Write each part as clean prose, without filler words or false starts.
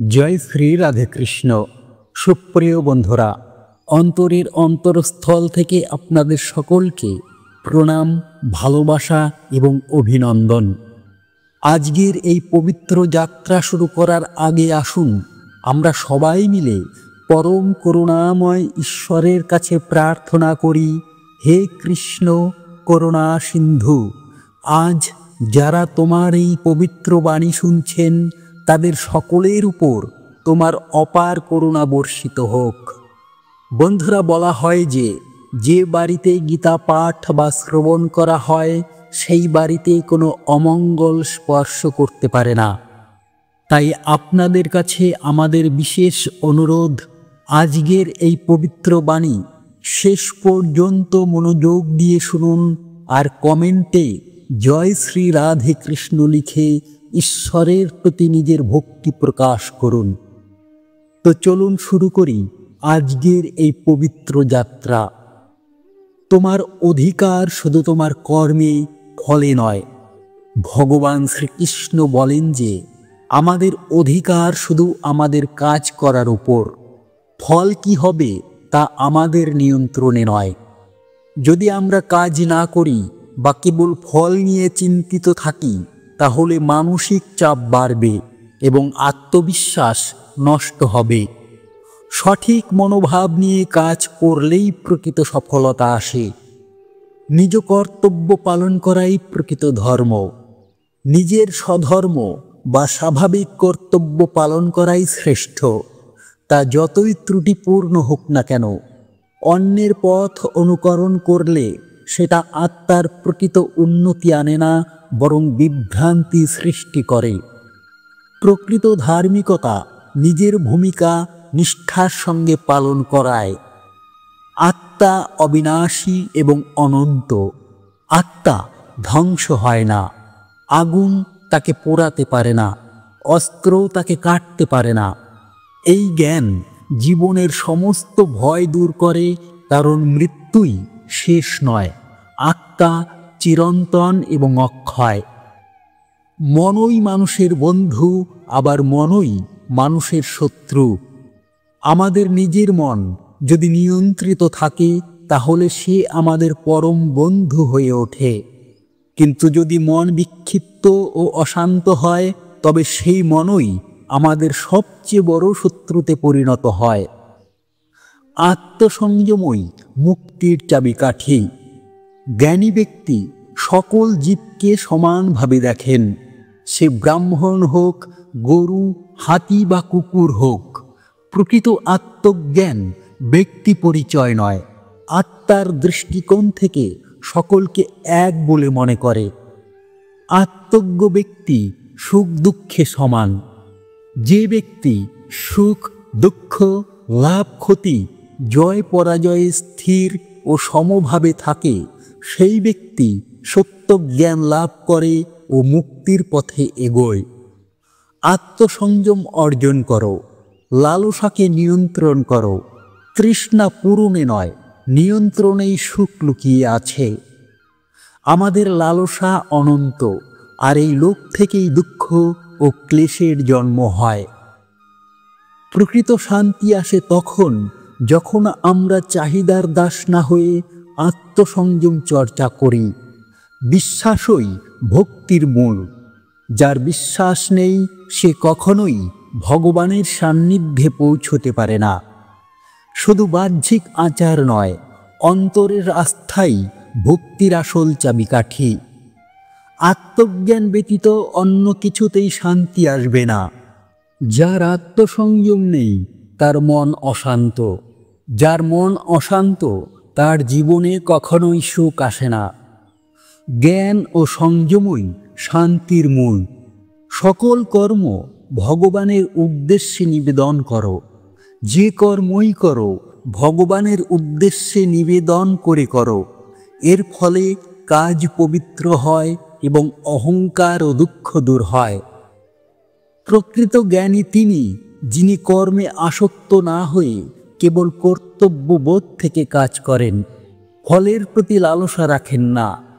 জয় শ্রী রাধে কৃষ্ণ। সুপ্রিয় বন্ধুরা, অন্তরের অন্তরস্থল থেকে আপনাদের সকলকে প্রণাম, ভালোবাসা এবং অভিনন্দন। আজকের এই পবিত্র যাত্রা শুরু করার আগে আসুন আমরা সবাই মিলে পরম করুণাময় ঈশ্বরের কাছে প্রার্থনা করি, হে কৃষ্ণ করুণা সিন্ধু, আজ যারা তোমার এই পবিত্র বাণী শুনছেন তাদের সকলের উপর তোমার অপার করুণা বর্ষিত হোক। বন্ধুরা, বলা হয় যে বাড়িতে গীতা পাঠ বা শ্রবণ করা হয় সেই বাড়িতে কোনো অমঙ্গল স্পর্শ করতে পারে না। তাই আপনাদের কাছে আমাদের বিশেষ অনুরোধ, আজকের এই পবিত্র বাণী শেষ পর্যন্ত মনোযোগ দিয়ে শুনুন আর কমেন্টে জয় শ্রী রাধে কৃষ্ণ লিখে ঈশ্বরের প্রতি নিজের ভক্তি প্রকাশ করুন। তো চলুন শুরু করি আজকের এই পবিত্র যাত্রা। তোমার অধিকার শুধু তোমার কর্মে, ফলে নয়। ভগবান শ্রীকৃষ্ণ বলেন যে আমাদের অধিকার শুধু আমাদের কাজ করার উপর, ফল কি হবে তা আমাদের নিয়ন্ত্রণে নয়। যদি আমরা কাজ না করি বা কেবল ফল নিয়ে চিন্তিত থাকি তাহলে মানসিক চাপ বাড়বে এবং আত্মবিশ্বাস নষ্ট হবে। সঠিক মনোভাব নিয়ে কাজ করলেই প্রকৃত সফলতা আসে। নিজ কর্তব্য পালন করাই প্রকৃত ধর্ম। নিজের স্বধর্ম বা স্বাভাবিক কর্তব্য পালন করাই শ্রেষ্ঠ, তা যতই ত্রুটিপূর্ণ হোক না কেন। অন্যের পথ অনুকরণ করলে সেটা আত্মার প্রকৃত উন্নতি আনে না, বরং বিভ্রান্তি সৃষ্টি করে। প্রকৃত ধার্মিকতা নিজের ভূমিকা নিষ্ঠার সঙ্গে পালন করায়। আত্মা অবিনাশী এবং অনন্ত। আত্মা ধ্বংস হয় না। আগুন তাকে পোড়াতে পারে না, অস্ত্র তাকে কাটতে পারে না। এই জ্ঞান জীবনের সমস্ত ভয় দূর করে, কারণ মৃত্যুই শেষ নয়, আত্মা চিরন্তন এবং অক্ষয়। মনই মানুষের বন্ধু, আবার মনই মানুষের শত্রু। আমাদের নিজের মন যদি নিয়ন্ত্রিত থাকে তাহলে সে আমাদের পরম বন্ধু হয়ে ওঠে। কিন্তু যদি মন বিক্ষিপ্ত ও অশান্ত হয় তবে সেই মনই আমাদের সবচেয়ে বড় শত্রুতে পরিণত হয়। আত্মসংযমই মুক্তির চাবিকাঠি। জ্ঞানী ব্যক্তি সকল জীবকে সমানভাবে দেখেন, সে ব্রাহ্মণ হোক, গরু, হাতি বা কুকুর হোক। প্রকৃত আত্মজ্ঞান ব্যক্তি পরিচয় নয়, আত্মার দৃষ্টিকোণ থেকে সকলকে এক বলে মনে করে। আত্মজ্ঞ ব্যক্তি সুখ দুঃখে সমান। যে ব্যক্তি সুখ দুঃখ, লাভ ক্ষতি, জয় পরাজয়ে স্থির ও সমভাবে থাকে সেই ব্যক্তি সত্য জ্ঞান লাভ করে ও মুক্তির পথে এগোয়। আত্মসংযম অর্জন করো, লালসাকে নিয়ন্ত্রণ করো। তৃষ্ণা পূরণে নয়, নিয়ন্ত্রণেই সুখ লুকিয়ে আছে। আমাদের লালসা অনন্ত, আর এই লোক থেকেই দুঃখ ও ক্লেশের জন্ম হয়। প্রকৃত শান্তি আসে তখন যখন আমরা চাহিদার দাস না হয়ে আত্মসংযম চর্চা করি। বিশ্বাসই ভক্তির মূল। যার বিশ্বাস নেই সে কখনোই ভগবানের সান্নিধ্যে পৌঁছতে পারে না। শুধু বাহ্যিক আচার নয়, অন্তরের আস্থাই ভক্তির আসল চাবিকাঠি। আত্মজ্ঞান ব্যতীত অন্য কিছুতেই শান্তি আসবে না। যার আত্মসংযম নেই তার মন অশান্ত। যার মন অশান্ত তার জীবনে কখনোই সুখ আসে না। জ্ঞান ও সংযমই শান্তির মূল। সকল কর্ম ভগবানের উদ্দেশ্যে নিবেদন করো। যে কর্মই করো ভগবানের উদ্দেশ্যে নিবেদন করে করো। এর ফলে কাজ পবিত্র হয় এবং অহংকার ও দুঃখ দূর হয়। প্রকৃত জ্ঞানী তিনি, যিনি কর্মে আসক্ত না হয়ে কেবল কর্তব্যবোধ থেকে কাজ করেন, ফলের প্রতি লালসা রাখেন না।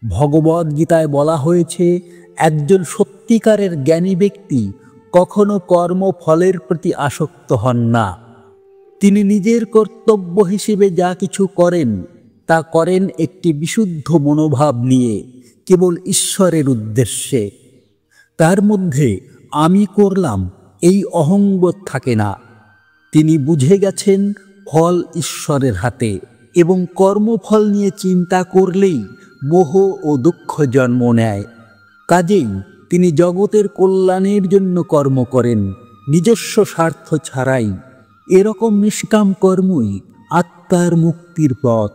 ভগবদ্গীতায় বলা হয়েছে, একজন সত্যিকারের জ্ঞানী ব্যক্তি কখনো কর্মফলের প্রতি আসক্ত হন না। তিনি নিজের কর্তব্য হিসেবে যা কিছু করেন তা করেন একটি বিশুদ্ধ মনোভাব নিয়ে, কেবল ঈশ্বরের উদ্দেশ্যে। তার মধ্যে আমি করলাম এই অহংবোধ থাকে না। তিনি বুঝে গেছেন ফল ঈশ্বরের হাতে, এবং কর্মফল নিয়ে চিন্তা করলেই মোহ ও দুঃখ জন্ম নেয়। কাজেই তিনি জগতের কল্যাণের জন্য কর্ম করেন, নিজস্ব স্বার্থ ছাড়াই। এরকম নিষ্কাম কর্মই আত্মার মুক্তির পথ।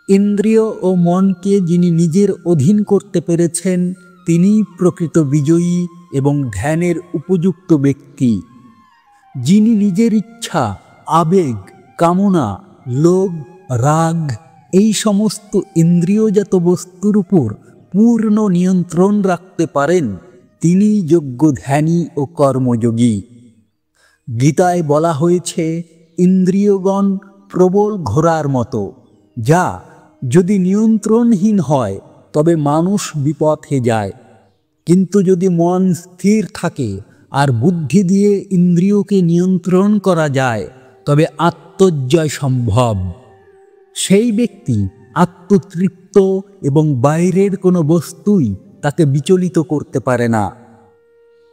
ইন্দ্রিয় ও মনকে যিনি নিজের অধীন করতে পেরেছেন, তিনিই প্রকৃত বিজয়ী এবং ধ্যানের উপযুক্ত ব্যক্তি। যিনি নিজের ইচ্ছা, আবেগ, কামনা, লোভ, রাগ এই সমস্ত ইন্দ্রিয়জাত বস্তুর উপর পূর্ণ নিয়ন্ত্রণ রাখতে পারেন, তিনিই যোগ্য ধ্যানী ও কর্মযোগী। গীতায় বলা হয়েছে, ইন্দ্রিয়গণ প্রবল ঘোড়ার মতো, যা যদি নিয়ন্ত্রণহীন হয় তবে মানুষ বিপথে যায়। কিন্তু যদি মন স্থির থাকে আর বুদ্ধি দিয়ে ইন্দ্রিয়কে নিয়ন্ত্রণ করা যায়, তবে আত্মজয় সম্ভব। সেই ব্যক্তি আত্মতৃপ্ত এবং বাইরের কোনো বস্তুই তাকে বিচলিত করতে পারে না।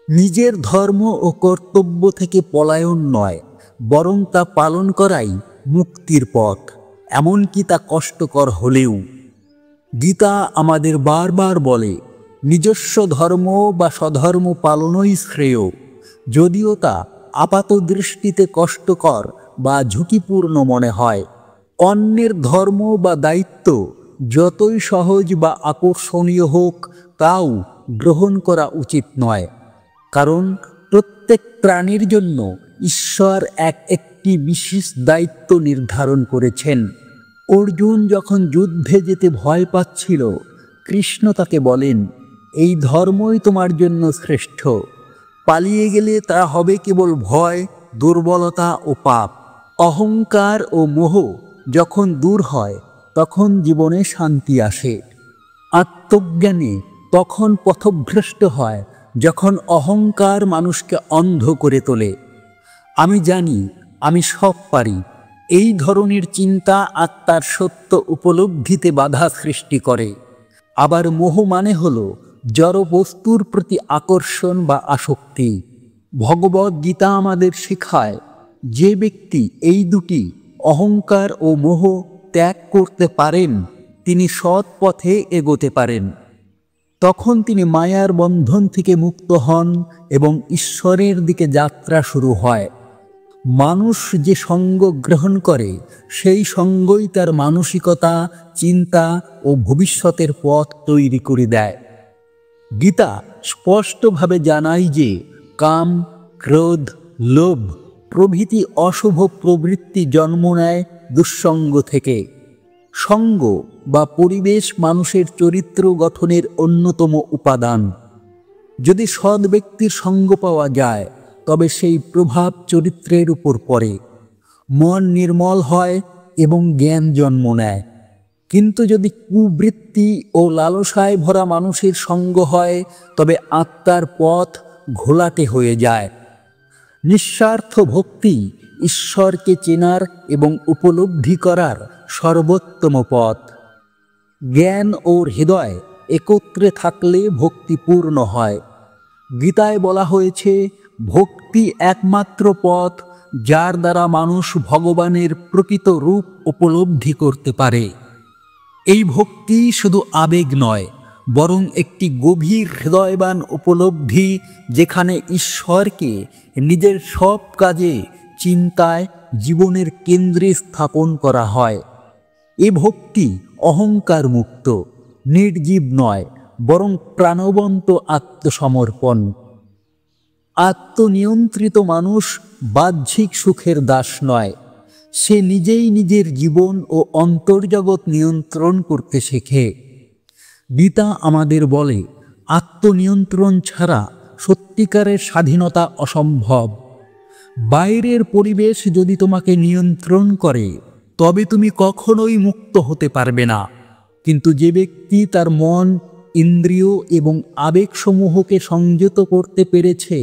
নিজের ধর্ম ও কর্তব্য থেকে পলায়ন নয়, বরং তা পালন করাই মুক্তির পথ, এমনকি তা কষ্টকর হলেও। গীতা আমাদের বারবার বলে, নিজস্ব ধর্ম বা স্বধর্ম পালনই শ্রেয়, যদিও তা আপাত দৃষ্টিতে কষ্টকর বা ঝুঁকিপূর্ণ মনে হয়। অন্যের ধর্ম বা দায়িত্ব যতই সহজ বা আকর্ষণীয় হোক, তাও গ্রহণ করা উচিত নয়। কারণ প্রত্যেক প্রাণীর জন্য ঈশ্বর একটি বিশেষ দায়িত্ব নির্ধারণ করেছেন। অর্জুন যখন যুদ্ধে যেতে ভয় পাচ্ছিল, কৃষ্ণ তাকে বলেন, এই ধর্মই তোমার জন্য শ্রেষ্ঠ। পালিয়ে গেলে তা হবে কেবল ভয়, দুর্বলতা ও পাপ। অহংকার ও মোহ যখন দূর হয়, তখন জীবনে শান্তি আসে। আত্মজ্ঞানে তখন পথভ্রষ্ট হয়, যখন অহংকার মানুষকে অন্ধ করে তোলে। আমি জানি, আমি সব পারি, এই ধরনের চিন্তা আত্মার সত্য উপলব্ধিতে বাধা সৃষ্টি করে। আবার মোহ মানে হলো জড় বস্তুর প্রতি আকর্ষণ বা আসক্তি। ভগবদ্গীতা আমাদের শেখায়, যে ব্যক্তি এই দুটি অহংকার ও মোহ ত্যাগ করতে পারেন, তিনি সৎ পথে এগোতে পারেন। তখন তিনি মায়ার বন্ধন থেকে মুক্ত হন এবং ঈশ্বরের দিকে যাত্রা শুরু হয়। মানুষ যে সঙ্গ গ্রহণ করে, সেই সঙ্গই তার মানসিকতা, চিন্তা ও ভবিষ্যতের পথ তৈরি করে দেয়। গীতা স্পষ্টভাবে জানায় যে কাম, ক্রোধ, লোভ প্রভৃতি অশুভ প্রবৃত্তি জন্ম নেয় দুঃসঙ্গ থেকে। সঙ্গ বা পরিবেশ মানুষের চরিত্র গঠনের অন্যতম উপাদান। যদি সৎ ব্যক্তির সঙ্গ পাওয়া যায়, তবে সেই প্রভাব চরিত্রের উপর পড়ে, মন নির্মল হয় এবং জ্ঞান জন্ম নেয়। কিন্তু যদি কুবৃত্তি ও লালসায় ভরা মানুষের সঙ্গ হয়, তবে আত্মার পথ ঘোলাটে হয়ে যায়। নিঃস্বার্থ ভক্তি ঈশ্বরকে চেনার এবং উপলব্ধি করার সর্বোত্তম পথ। জ্ঞান ও হৃদয় একত্রে থাকলে ভক্তি পূর্ণ হয়। গীতায় বলা হয়েছে, ভক্তি একমাত্র পথ যার দ্বারা মানুষ ভগবানের প্রকৃত রূপ উপলব্ধি করতে পারে। এই ভক্তি শুধু আবেগ নয়, বরং একটি গভীর হৃদয়বান উপলব্ধি, যেখানে ঈশ্বরকে নিজের সব কাজে, চিন্তায়, জীবনের কেন্দ্রে স্থাপন করা হয়। এ ভক্তি অহংকার মুক্ত, নির্জীব নয়, বরং প্রাণবন্ত আত্মসমর্পণ। আত্মনিয়ন্ত্রিত মানুষ বাহ্যিক সুখের দাস নয়, সে নিজেই নিজের জীবন ও অন্তর্জগৎ নিয়ন্ত্রণ করতে শেখে। গীতা আমাদের বলে, আত্মনিয়ন্ত্রণ ছাড়া সত্যিকারের স্বাধীনতা অসম্ভব। বাইরের পরিবেশ যদি তোমাকে নিয়ন্ত্রণ করে, তবে তুমি কখনোই মুক্ত হতে পারবে না। কিন্তু যে ব্যক্তি তার মন, ইন্দ্রিয় এবং আবেগসমূহকে সংযত করতে পেরেছে,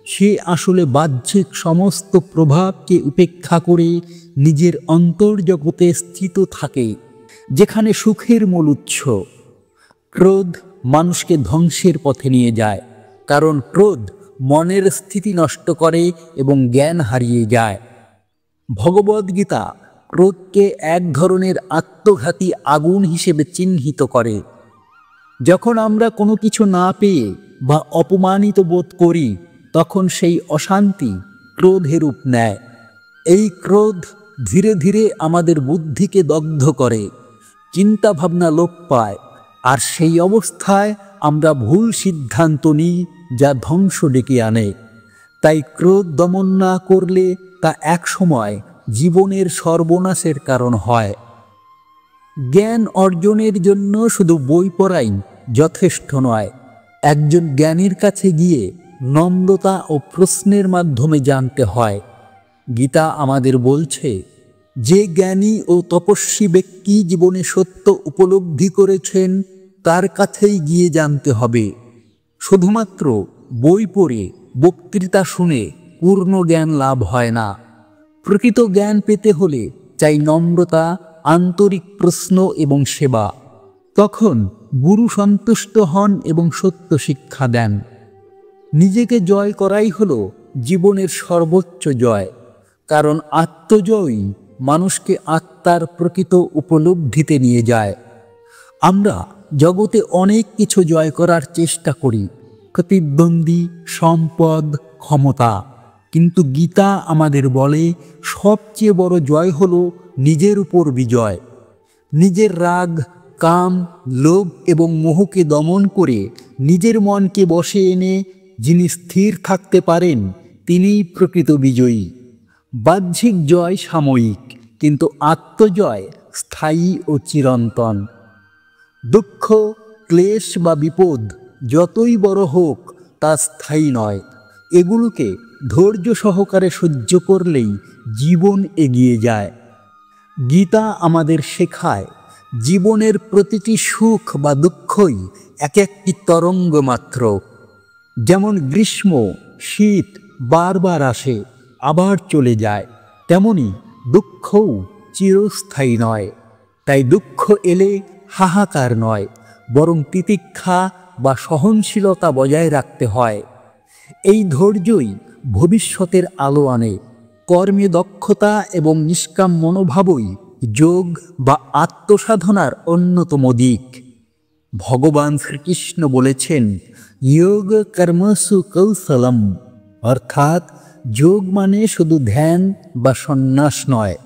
সে আসলে বাহ্যিক সমস্ত প্রভাবকে উপেক্ষা করে নিজের অন্তর্জগতে স্থিত থাকে, যেখানে সুখের মূল উৎস। ক্রোধ মানুষকে ধ্বংসের পথে নিয়ে যায়, কারণ ক্রোধ মনের স্থিতি নষ্ট করে এবং জ্ঞান হারিয়ে যায়। ভগবদ্গীতা ক্রোধকে এক ধরনের আত্মঘাতী আগুন হিসেবে চিহ্নিত করে। যখন আমরা কোনো কিছু না পেয়ে বা অপমানিত বোধ করি, তখন সেই অশান্তি ক্রোধের রূপ নেয়। এই ক্রোধ ধীরে ধীরে আমাদের বুদ্ধিকে দগ্ধ করে, চিন্তাভাবনা লোপ পায়, আর সেই অবস্থায় আমরা ভুল সিদ্ধান্ত নিই, যা ধ্বংস ডেকে আনে। তাই ক্রোধ দমন না করলে তা একসময় জীবনের সর্বনাশের কারণ হয়। জ্ঞান অর্জনের জন্য শুধু বই পড়াই যথেষ্ট নয়। একজন জ্ঞানীর কাছে গিয়ে নম্রতা ও প্রশ্নের মাধ্যমে জানতে হয়। গীতা আমাদের বলছে, যে জ্ঞানী ও তপস্বী ব্যক্তি জীবনে সত্য উপলব্ধি করেছেন, তার কাছেই গিয়ে জানতে হবে। শুধুমাত্র বই পড়ে, বক্তৃতা শুনে পূর্ণ জ্ঞান লাভ হয় না। প্রকৃত জ্ঞান পেতে হলে চাই নম্রতা, আন্তরিক প্রশ্ন এবং সেবা। তখন গুরু সন্তুষ্ট হন এবং সত্য শিক্ষা দেন। নিজেকে জয় করাই হলো জীবনের সর্বোচ্চ জয়, কারণ আত্মজয়ই মানুষকে আত্মার প্রকৃত উপলব্ধিতে নিয়ে যায়। আমরা জগতে অনেক কিছু জয় করার চেষ্টা করি, প্রতিদ্বন্দ্বী, সম্পদ, ক্ষমতা, কিন্তু গীতা আমাদের বলে সবচেয়ে বড় জয় হলো নিজের উপর বিজয়। নিজের রাগ, কাম, লোভ এবং মোহকে দমন করে নিজের মনকে বশে এনে যিনি স্থির থাকতে পারেন, তিনিই প্রকৃত বিজয়ী। বাহ্যিক জয় সাময়িক, কিন্তু আত্মজয় স্থায়ী ও চিরন্তন। দুঃখ, ক্লেশ বা বিপদ যতই বড় হোক, তা স্থায়ী নয়। এগুলোকে ধৈর্য সহকারে সহ্য করলেই জীবন এগিয়ে যায়। গীতা আমাদের শেখায়, জীবনের প্রতিটি সুখ বা দুঃখই এক একটি তরঙ্গ মাত্র। যেমন গ্রীষ্ম, শীত বারবার আসে, আবার চলে যায়, তেমনি দুঃখও চিরস্থায়ী নয়। তাই দুঃখ এলে হাহাকার নয়, বরং তিতিক্ষা বা সহনশীলতা বজায় রাখতে হয়। এই ধৈর্যই ভবিষ্যতের আলো আনে। কর্মে দক্ষতা এবং নিষ্কাম মনোভাবই যোগ বা আত্মসাধনার অন্যতম দিক। ভগবান শ্রীকৃষ্ণ বলেছেন, যোগ কর্মসু কৌশলম, অর্থাৎ যোগ মানে শুধু ধ্যান বা সন্ন্যাস নয়,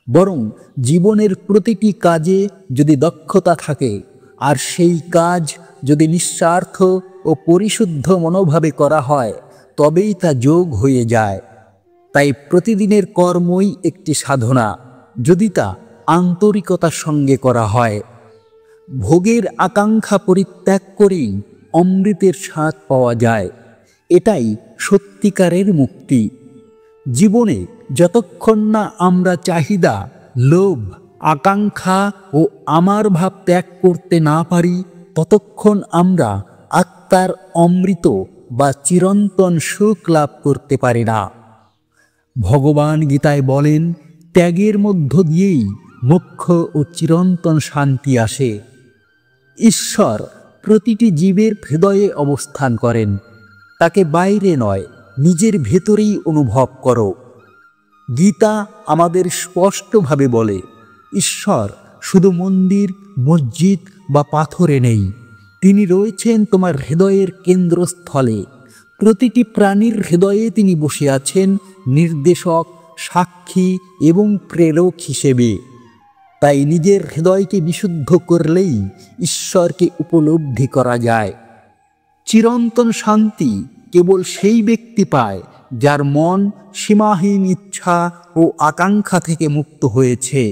বরং জীবনের প্রতিটি কাজে যদি দক্ষতা থাকে, আর সেই কাজ যদি নিঃস্বার্থ ও পরিশুদ্ধ মনোভাবে করা হয়, তবেই তা যোগ হয়ে যায়। তাই প্রতিদিনের কর্মই একটি সাধনা, যদি তা আন্তরিকতার সঙ্গে করা হয়। ভোগের আকাঙ্ক্ষা পরিত্যাগ করেই অমৃতের স্বাদ পাওয়া যায়। এটাই সত্যিকারের মুক্তি। জীবনে যতক্ষণ না আমরা চাহিদা, লোভ, আকাঙ্ক্ষা ও আমার ভাব ত্যাগ করতে না পারি, ততক্ষণ আমরা আত্মার অমৃত বা চিরন্তন সুখ লাভ করতে পারি না। ভগবান গীতায় বলেন, ত্যাগের মধ্য দিয়েই মোক্ষ ও চিরন্তন শান্তি আসে। ঈশ্বর প্রতিটি জীবের হৃদয়ে অবস্থান করেন। তাকে বাইরে নয়, নিজের ভেতরেই অনুভব করো। গীতা আমাদের স্পষ্টভাবে বলে, ঈশ্বর শুধু মন্দির, মসজিদ বা পাথরে নেই, তিনি রয়েছেন তোমার হৃদয়ের কেন্দ্রস্থলে। প্রতিটি প্রাণীর হৃদয়ে তিনি বসে আছেন নির্দেশক, সাক্ষী এবং প্রেরক হিসেবে। তাই নিজের হৃদয়কে বিশুদ্ধ করলেই ঈশ্বরকে উপলব্ধি করা যায়। চিরন্তন শান্তি কেবল সেই ব্যক্তি পায় যার মন সীমাহীন ইচ্ছা ও আকাঙ্ক্ষা থেকে মুক্ত হয়েছে।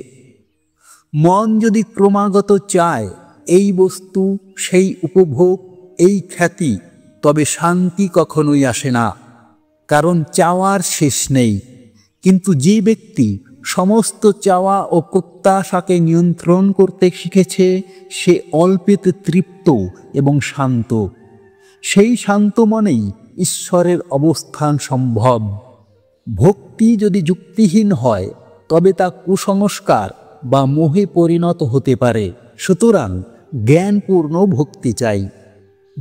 মন যদি ক্রমাগত চায় এই বস্তু, সেই উপভোগ, এই খ্যাতি, তবে শান্তি কখনোই আসে না, কারণ চাওয়ার শেষ নেই। কিন্তু যে ব্যক্তি সমস্ত চাওয়া ও প্রত্যাশাকে নিয়ন্ত্রণ করতে শিখেছে, সে অল্পেতে তৃপ্ত এবং শান্ত। সেই শান্ত মনেই ঈশ্বরের অবস্থান সম্ভব। ভক্তি যদি যুক্তিহীন হয় তবে তা কুসংস্কার বা মোহে পরিণত হতে পারে। সুতরাং জ্ঞানপূর্ণ ভক্তি চাই।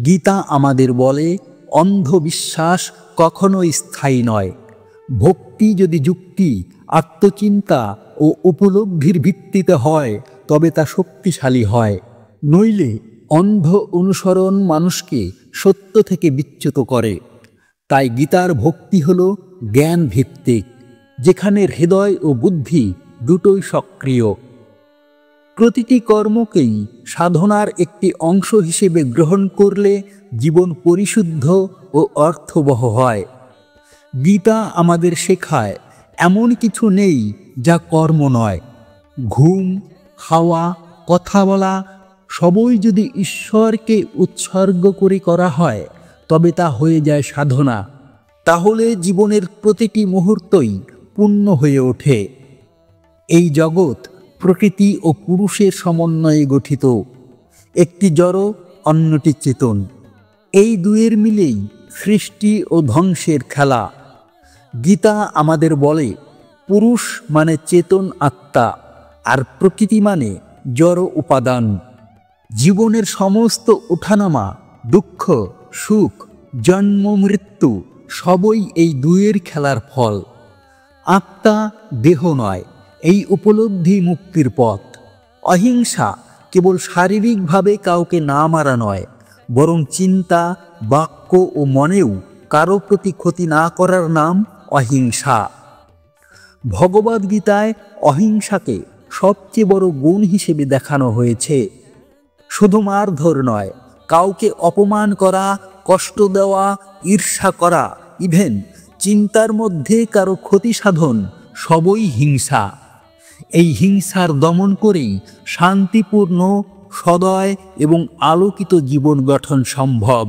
গীতা আমাদের বলে, অন্ধবিশ্বাস কখনোই স্থায়ী নয়। ভক্তি যদি যুক্তি, আত্মচিন্তা ও উপলব্ধির ভিত্তিতে হয় তবে তা শক্তিশালী হয়। নইলে অন্ধ অনুসরণ মানুষকে সত্য থেকে বিচ্যুত করে। তাই গীতার ভক্তি হল জ্ঞান ভিত্তিক, যেখানে হৃদয় ও বুদ্ধি দুটোই সক্রিয়। প্রতিটি কর্মকেই সাধনার একটি অংশ হিসেবে গ্রহণ করলে জীবন পরিশুদ্ধ ও অর্থবহ হয়। গীতা আমাদের শেখায়, এমন কিছু নেই যা কর্ম নয়। ঘুম, খাওয়া, কথা বলা সবই যদি ঈশ্বরকে উৎসর্গ করে করা হয় তবে তা হয়ে যায় সাধনা। তাহলে জীবনের প্রতিটি মুহূর্তই পূর্ণ হয়ে ওঠে। এই জগৎ প্রকৃতি ও পুরুষের সমন্বয়ে গঠিত। একটি জড়, অন্যটি চেতন। এই দুয়ের মিলেই সৃষ্টি ও ধ্বংসের খেলা। গীতা আমাদের বলে, পুরুষ মানে চেতন আত্মা, আর প্রকৃতি মানে জড় উপাদান। জীবনের সমস্ত ওঠানামা, দুঃখ, সুখ, জন্ম, মৃত্যু সবই এই দুয়ের খেলার ফল। আত্মা দেহ নয়, এই উপলব্ধি মুক্তির পথ। অহিংসা কেবল শারীরিকভাবে কাউকে না মারা নয়, বরং চিন্তা, বাক্য ও মনেও কারো প্রতি ক্ষতি না করার নাম অহিংসা। ভগবদ্গীতায় অহিংসাকে সবচেয়ে বড় গুণ হিসেবে দেখানো হয়েছে। শুধু মারধর নয়, কাউকে অপমান করা, কষ্ট দেওয়া, ঈর্ষা করা, ইভেন চিন্তার মধ্যে কারো ক্ষতি সাধন সবই হিংসা। এই হিংসার দমন করেই শান্তিপূর্ণ, সদয় এবং আলোকিত জীবন গঠন সম্ভব।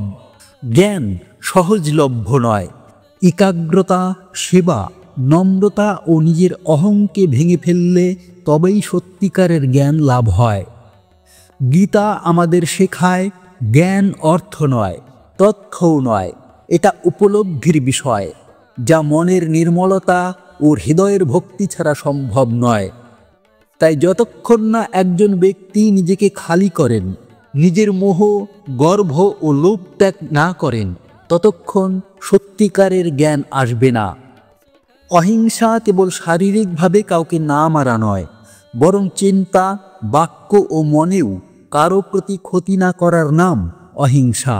জ্ঞান সহজলভ্য নয়। একাগ্রতা, সেবা, নম্রতা ও নিজের অহংকে ভেঙে ফেললে তবেই সত্যিকারের জ্ঞান লাভ হয়। গীতা আমাদের শেখায়, জ্ঞান অর্থ নয়, তথ্যও নয়, এটা উপলব্ধির বিষয়, যা মনের নির্মলতা ও হৃদয়ের ভক্তি ছাড়া সম্ভব নয়। তাই যতক্ষণ না একজন ব্যক্তি নিজেকে খালি করেন, নিজের মোহ, গর্ব ও লোভ ত্যাগ না করেন, ততক্ষণ সত্যিকারের জ্ঞান আসবে না। অহিংসা কেবল শারীরিকভাবে কাউকে না মারা নয়, বরং চিন্তা, বাক্য ও মনেও কারো প্রতি ক্ষতি না করার নাম অহিংসা।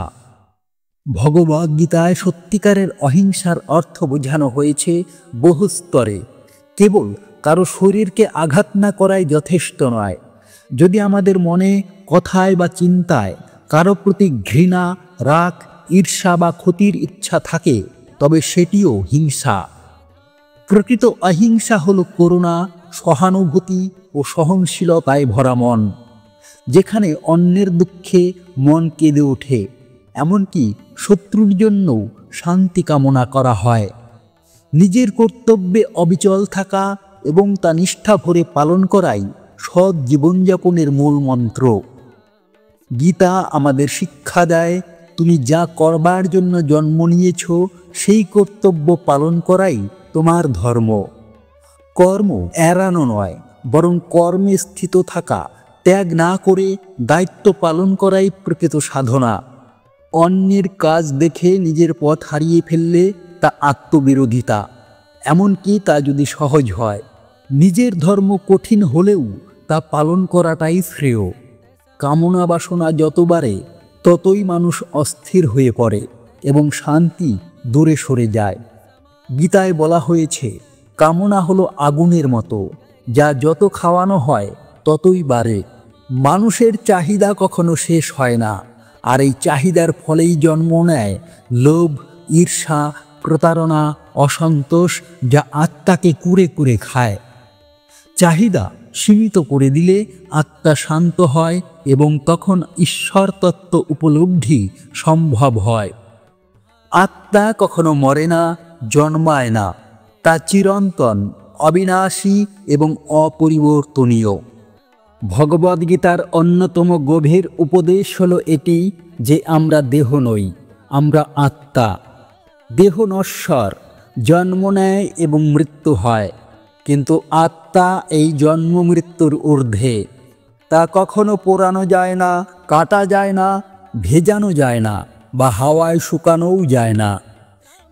ভগবদ্গীতায় সত্যিকারের অহিংসার অর্থ বোঝানো হয়েছে বহু স্তরে। কেবল কারো শরীরকে আঘাত না করাই যথেষ্ট নয়। যদি আমাদের মনে, কথায় বা চিন্তায় কারো প্রতি ঘৃণা, রাগ, ঈর্ষা বা ক্ষতির ইচ্ছা থাকে তবে সেটিও হিংসা। প্রকৃত অহিংসা হল করুণা, সহানুভূতি ও সহনশীলতায় ভরা মন, যেখানে অন্যের দুঃখে মন কেঁদে ওঠে, এমনকি শত্রুর জন্যও শান্তি কামনা করা হয়। নিজের কর্তব্যে অবিচল থাকা এবং তা নিষ্ঠা ভরে পালন করাই সৎ জীবনযাপনের মূল মন্ত্র। গীতা আমাদের শিক্ষা দেয়, তুমি যা করবার জন্য জন্ম নিয়েছ সেই কর্তব্য পালন করাই তোমার ধর্ম। কর্ম এড়ানো নয়, বরং কর্মে স্থিত থাকা, ত্যাগ না করে দায়িত্ব পালন করাই প্রকৃত সাধনা। অন্যের কাজ দেখে নিজের পথ হারিয়ে ফেললে তা আত্মবিরোধিতা, এমনকি তা যদি সহজ হয়। নিজের ধর্ম কঠিন হলেও তা পালন করাটাই শ্রেয়। কামনা বাসনা যত বাড়ে ততই মানুষ অস্থির হয়ে পড়ে এবং শান্তি দূরে সরে যায়। গীতায় বলা হয়েছে, কামনা হলো আগুনের মতো, যা যত খাওয়ানো হয় ততই বাড়ে। মানুষের চাহিদা কখনো শেষ হয় না, আর এই চাহিদার ফলেই জন্ম নেয় লোভ, ঈর্ষা, প্রতারণা, অসন্তোষ, যা আত্মাকে কুরে কুরে খায়। চাহিদা সীমিত করে দিলে আত্মা শান্ত হয় এবং তখন ঈশ্বর তত্ত্ব উপলব্ধি সম্ভব হয়। আত্মা কখনো মরে না, জন্মায় না, তা চিরন্তন, অবিনাশী এবং অপরিবর্তনীয়। ভগবদ্গীতার অন্যতম গভীর উপদেশ হলো এটি যে আমরা দেহ নই, আমরা আত্মা। দেহ নশ্বর, জন্ম নেয় এবং মৃত্যু হয়, কিন্তু আত্মা এই জন্ম মৃত্যুর ঊর্ধ্বে। তা কখনো পোড়ানো যায় না, কাটা যায় না, ভেজানো যায় না বা হাওয়ায় শুকানোও যায় না।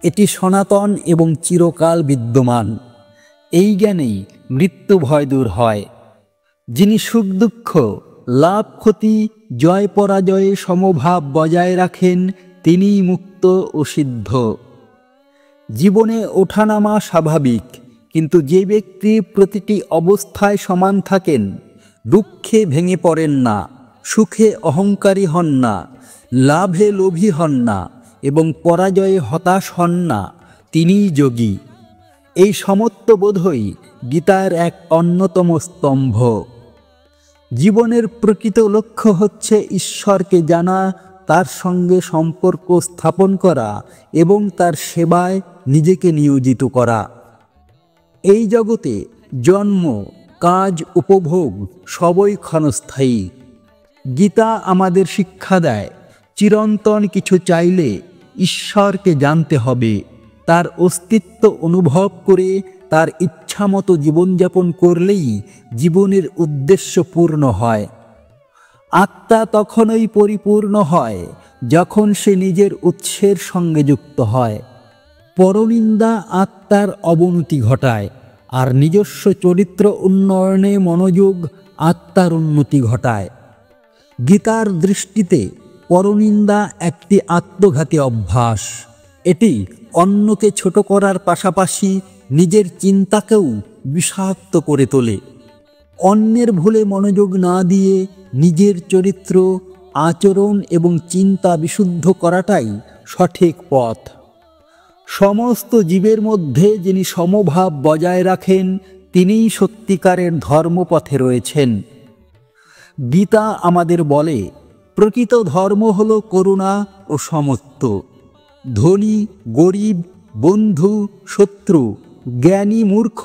এটি সনাতন এবং চিরকাল বিদ্যমান। এই জ্ঞানেই মৃত্যু ভয় দূর হয়। যিনি সুখ দুঃখ, লাভ ক্ষতি, জয় পরাজয়ে সমভাব বজায় রাখেন, তিনিই মুক্ত ও সিদ্ধ। জীবনে ওঠানামা স্বাভাবিক, কিন্তু যে ব্যক্তি প্রতিটি অবস্থায় সমান থাকেন, দুঃখে ভেঙে পড়েন না, সুখে অহংকারী হন না, লাভে লোভী হন না এবং পরাজয়ে হতাশ হন না, তিনিই যোগী। এই সমত্ববোধই গীতার এক অন্যতম স্তম্ভ। জীবনের প্রকৃত লক্ষ্য হচ্ছে ঈশ্বরকে জানা, তার সঙ্গে সম্পর্ক স্থাপন করা এবং তার সেবায় নিজেকে নিয়োজিত করা। এই জগতে জন্ম, কাজ, উপভোগ সবই ক্ষণস্থায়ী। গীতা আমাদের শিক্ষা দেয়, চিরন্তন কিছু চাইলে ঈশ্বরকে জানতে হবে, তার অস্তিত্ব অনুভব করে তার ইচ্ছামতো জীবনযাপন করলেই জীবনের উদ্দেশ্য পূর্ণ হয়। আত্মা তখনই পরিপূর্ণ হয় যখন সে নিজের উৎসের সঙ্গে যুক্ত হয়। পরনিন্দা আত্মার অবনতি ঘটায়, আর নিজস্ব চরিত্র উন্নয়নে মনোযোগ আত্মার উন্নতি ঘটায়। গীতার দৃষ্টিতে পরনিন্দা একটি আত্মঘাতী অভ্যাস। এটি অন্যকে ছোট করার পাশাপাশি নিজের চিন্তাকেও বিষাক্ত করে তোলে। অন্যের ভুলে মনোযোগ না দিয়ে নিজের চরিত্র, আচরণ এবং চিন্তা বিশুদ্ধ করাটাই সঠিক পথ। সমস্ত জীবের মধ্যে যিনি সমভাব বজায় রাখেন, তিনিই সত্যিকারের ধর্মপথে রয়েছেন। গীতা আমাদের বলে, প্রকৃত ধর্ম হল করুণা ও সমত্ব। ধনী, গরিব, বন্ধু, শত্রু, জ্ঞানী, মূর্খ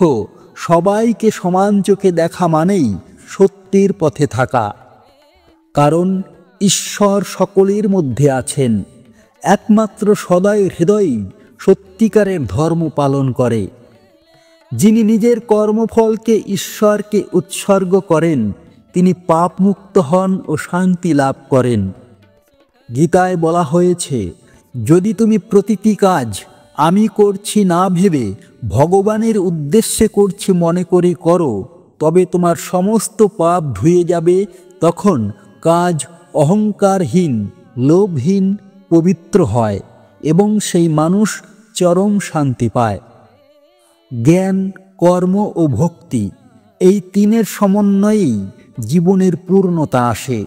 সবাইকে সমান চোখে দেখা মানেই সত্যের পথে থাকা। কারণ ঈশ্বর সকলের মধ্যে আছেন। একমাত্র সদয় হৃদয়ই সত্যিকারের ধর্ম পালন করে। যিনি নিজের কর্মফলকে ঈশ্বরকে উৎসর্গ করেন, তিনি পাপমুক্ত হন ও শান্তি লাভ করেন। গীতায় বলা হয়েছে, যদি তুমি প্রতিটি কাজ আমি করছি না ভেবে ভগবানের উদ্দেশ্যে করছি মনে করে করো, তবে তোমার সমস্ত পাপ ধুয়ে যাবে। তখন কাজ অহংকারহীন, লোভহীন, পবিত্র হয় এবং সেই মানুষ চরম শান্তি পায়। জ্ঞান, কর্ম ও ভক্তি, এই তিনের সমন্বয়েই জীবনের পূর্ণতা আসে।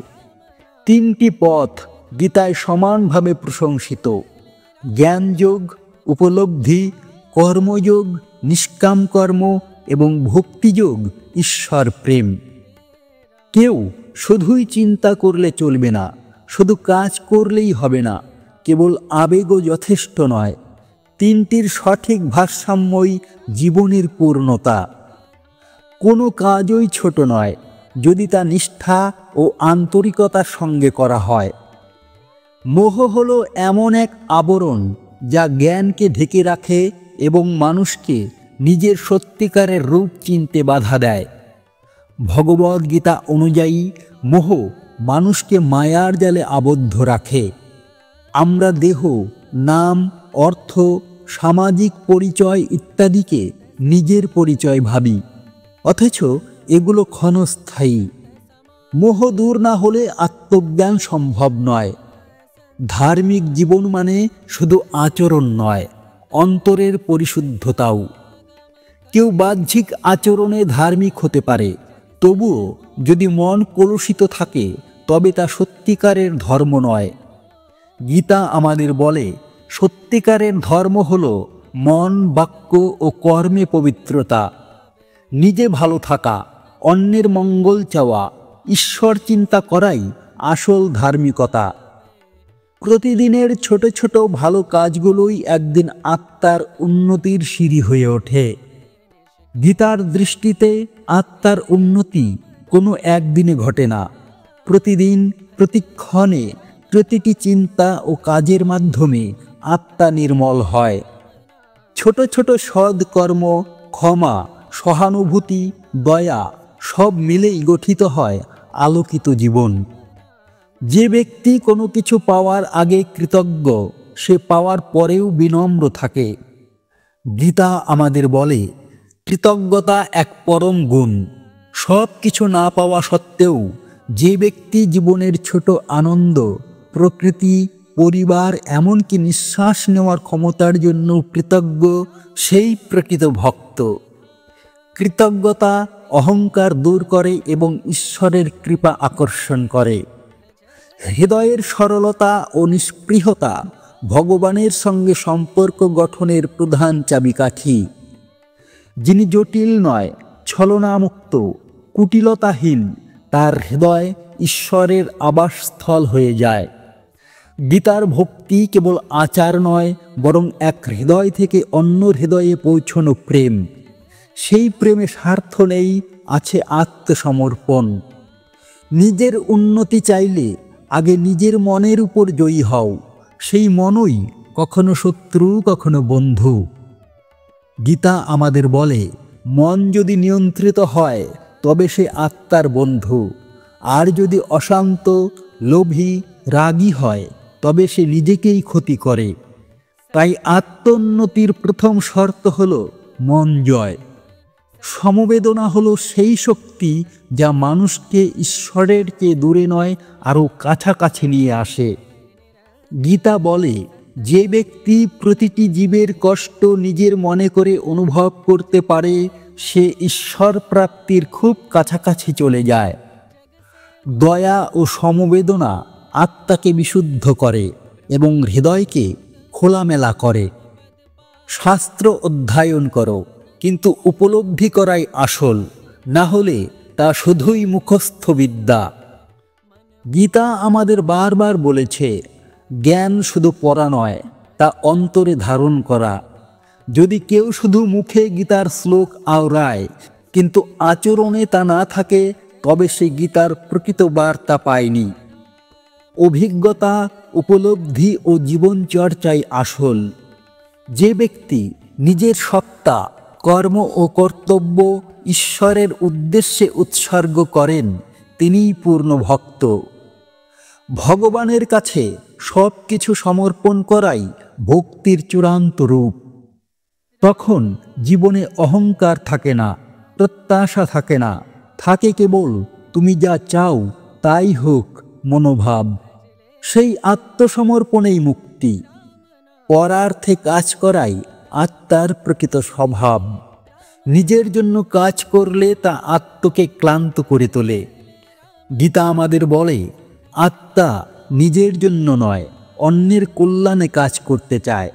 তিনটি পথ গীতায় সমানভাবে প্রশংসিত: জ্ঞানযোগ, উপলব্ধি, কর্মযোগ, নিষ্কাম কর্ম এবং ভক্তিযোগ, ঈশ্বর প্রেম। কেউ শুধুই চিন্তা করলে চলবে না, শুধু কাজ করলেই হবে না, কেবল আবেগও যথেষ্ট নয়। তিনটির সঠিক ভারসাম্যই জীবনের পূর্ণতা। কোনো কাজই ছোট নয় যদি তা নিষ্ঠা ও আন্তরিকতার সঙ্গে করা হয়। মোহ হলো এমন এক আবরণ যা জ্ঞানকে ঢেকে রাখে এবং মানুষকে নিজের সত্যিকারের রূপ চিনতে বাধা দেয়। ভগবদ্গীতা অনুযায়ী মোহ মানুষকে মায়ার জালে আবদ্ধ রাখে। আমরা দেহ, নাম, অর্থ, সামাজিক পরিচয় ইত্যাদিকে নিজের পরিচয় ভাবি, অথচ এগুলো ক্ষণস্থায়ী। মোহ দূর না হলে আত্মজ্ঞান সম্ভব নয়। ধার্মিক জীবন মানে শুধু আচরণ নয়, অন্তরের পরিশুদ্ধতাও। কেউ বাহ্যিক আচরণে ধার্মিক হতে পারে, তবুও যদি মন কলুষিত থাকে তবে তা সত্যিকারের ধর্ম নয়। গীতা আমাদের বলে, সত্যিকারের ধর্ম হল মন, বাক্য ও কর্মে পবিত্রতা। নিজে ভালো থাকা, অন্যের মঙ্গল চাওয়া, ঈশ্বর চিন্তা করাই আসল ধার্মিকতা। প্রতিদিনের ছোট ছোট ভালো কাজগুলোই একদিন আত্মার উন্নতির সিঁড়ি হয়ে ওঠে। গীতার দৃষ্টিতে আত্মার উন্নতি কোনো একদিনে ঘটে না। প্রতিদিন, প্রতিক্ষণে, প্রতিটি চিন্তা ও কাজের মাধ্যমে আত্মা নির্মল হয়। ছোট ছোট সৎকর্ম, ক্ষমা, সহানুভূতি, দয়া সব মিলেই গঠিত হয় আলোকিত জীবন। যে ব্যক্তি কোনো কিছু পাওয়ার আগে কৃতজ্ঞ, সে পাওয়ার পরেও বিনম্র থাকে। গীতা আমাদের বলে, কৃতজ্ঞতা এক পরম গুণ। সব কিছু না পাওয়া সত্ত্বেও যে ব্যক্তি জীবনের ছোট আনন্দ, প্রকৃতি, পরিবার, এমনকি নিঃশ্বাস নেওয়ার ক্ষমতার জন্য কৃতজ্ঞ, সেই প্রকৃত ভক্ত। কৃতজ্ঞতা অহংকার দূর করে এবং ঈশ্বরের কৃপা আকর্ষণ করে। হৃদয়ের সরলতা ও নিষ্পৃহতা ভগবানের সঙ্গে সম্পর্ক গঠনের প্রধান চাবিকাঠি। যিনি জটিল নয়, ছলনামুক্ত, কুটিলতাহীন, তার হৃদয় ঈশ্বরের আবাসস্থল হয়ে যায়। গীতার ভক্তি কেবল আচার নয়, বরং এক হৃদয় থেকে অন্য হৃদয়ে পৌঁছনো প্রেম। সেই প্রেমে স্বার্থ নেই, আছে আত্মসমর্পণ। নিজের উন্নতি চাইলে আগে নিজের মনের উপর জয়ী হও। সেই মনই কখনো শত্রু, কখনো বন্ধু। গীতা আমাদের বলে, মন যদি নিয়ন্ত্রিত হয় তবে সে আত্মার বন্ধু, আর যদি অশান্ত, লোভী, রাগী হয় তবে সে নিজেকেই ক্ষতি করে। তাই আত্মোন্নতির প্রথম শর্ত হল মন জয়। সমবেদনা হলো সেই শক্তি যা মানুষকে ঈশ্বরের চেয়ে দূরে নয়, আরও কাছাকাছি নিয়ে আসে। গীতা বলে, যে ব্যক্তি প্রতিটি জীবের কষ্ট নিজের মনে করে অনুভব করতে পারে, সে ঈশ্বর প্রাপ্তির খুব কাছাকাছি চলে যায়। দয়া ও সমবেদনা আত্মাকে বিশুদ্ধ করে এবং হৃদয়কে খোলামেলা করে। শাস্ত্র অধ্যয়ন করো, কিন্তু উপলব্ধি করাই আসল, না হলে তা শুধুই মুখস্থ বিদ্যা। গীতা আমাদের বারবার বলেছে, জ্ঞান শুধু পড়া নয়, তা অন্তরে ধারণ করা। যদি কেউ শুধু মুখে গীতার শ্লোক আওড়ায় কিন্তু আচরণে তা না থাকে, তবে সে গীতার প্রকৃত বার্তা পায়নি। অভিজ্ঞতা, উপলব্ধি ও জীবনচর্চাই আসল। যে ব্যক্তি নিজের সত্তা, কর্ম ও কর্তব্য ঈশ্বরের উদ্দেশ্যে উৎসর্গ করেন, তিনিই পূর্ণ ভক্ত। ভগবানের কাছে সব কিছু সমর্পণ করাই ভক্তির চূড়ান্ত রূপ। তখন জীবনে অহংকার থাকে না, প্রত্যাশা থাকে না, থাকে কেবল তুমি যা চাও তাই হোক মনোভাব। সেই আত্মসমর্পণেই মুক্তি। পরার্থে কাজ করাই আত্মার প্রকৃত স্বভাব। নিজের জন্য কাজ করলে তা আত্মকে ক্লান্ত করে তোলে। গীতা আমাদের বলে, আত্মা নিজের জন্য নয়, অন্যের কল্যাণে কাজ করতে চায়।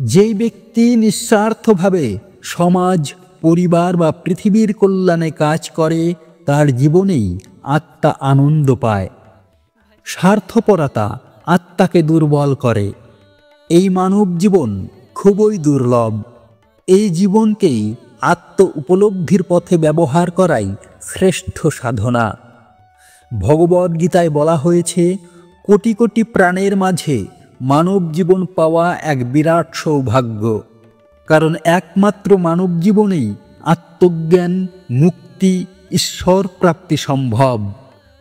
যেই ব্যক্তি নিঃস্বার্থভাবে সমাজ, পরিবার বা পৃথিবীর কল্যাণে কাজ করে, তার জীবনেই আত্মা আনন্দ পায়। স্বার্থপরতা আত্মাকে দুর্বল করে। এই মানব জীবন খুবই দুর্লভ। এই জীবনকেই আত্ম উপলব্ধির পথে ব্যবহার করাই শ্রেষ্ঠ সাধনা। ভগবদ্গীতায় বলা হয়েছে, কোটি কোটি প্রাণের মাঝে মানব জীবন পাওয়া এক বিরাট সৌভাগ্য। কারণ একমাত্র মানব জীবনেই আত্মজ্ঞান, মুক্তি, ঈশ্বর প্রাপ্তি সম্ভব।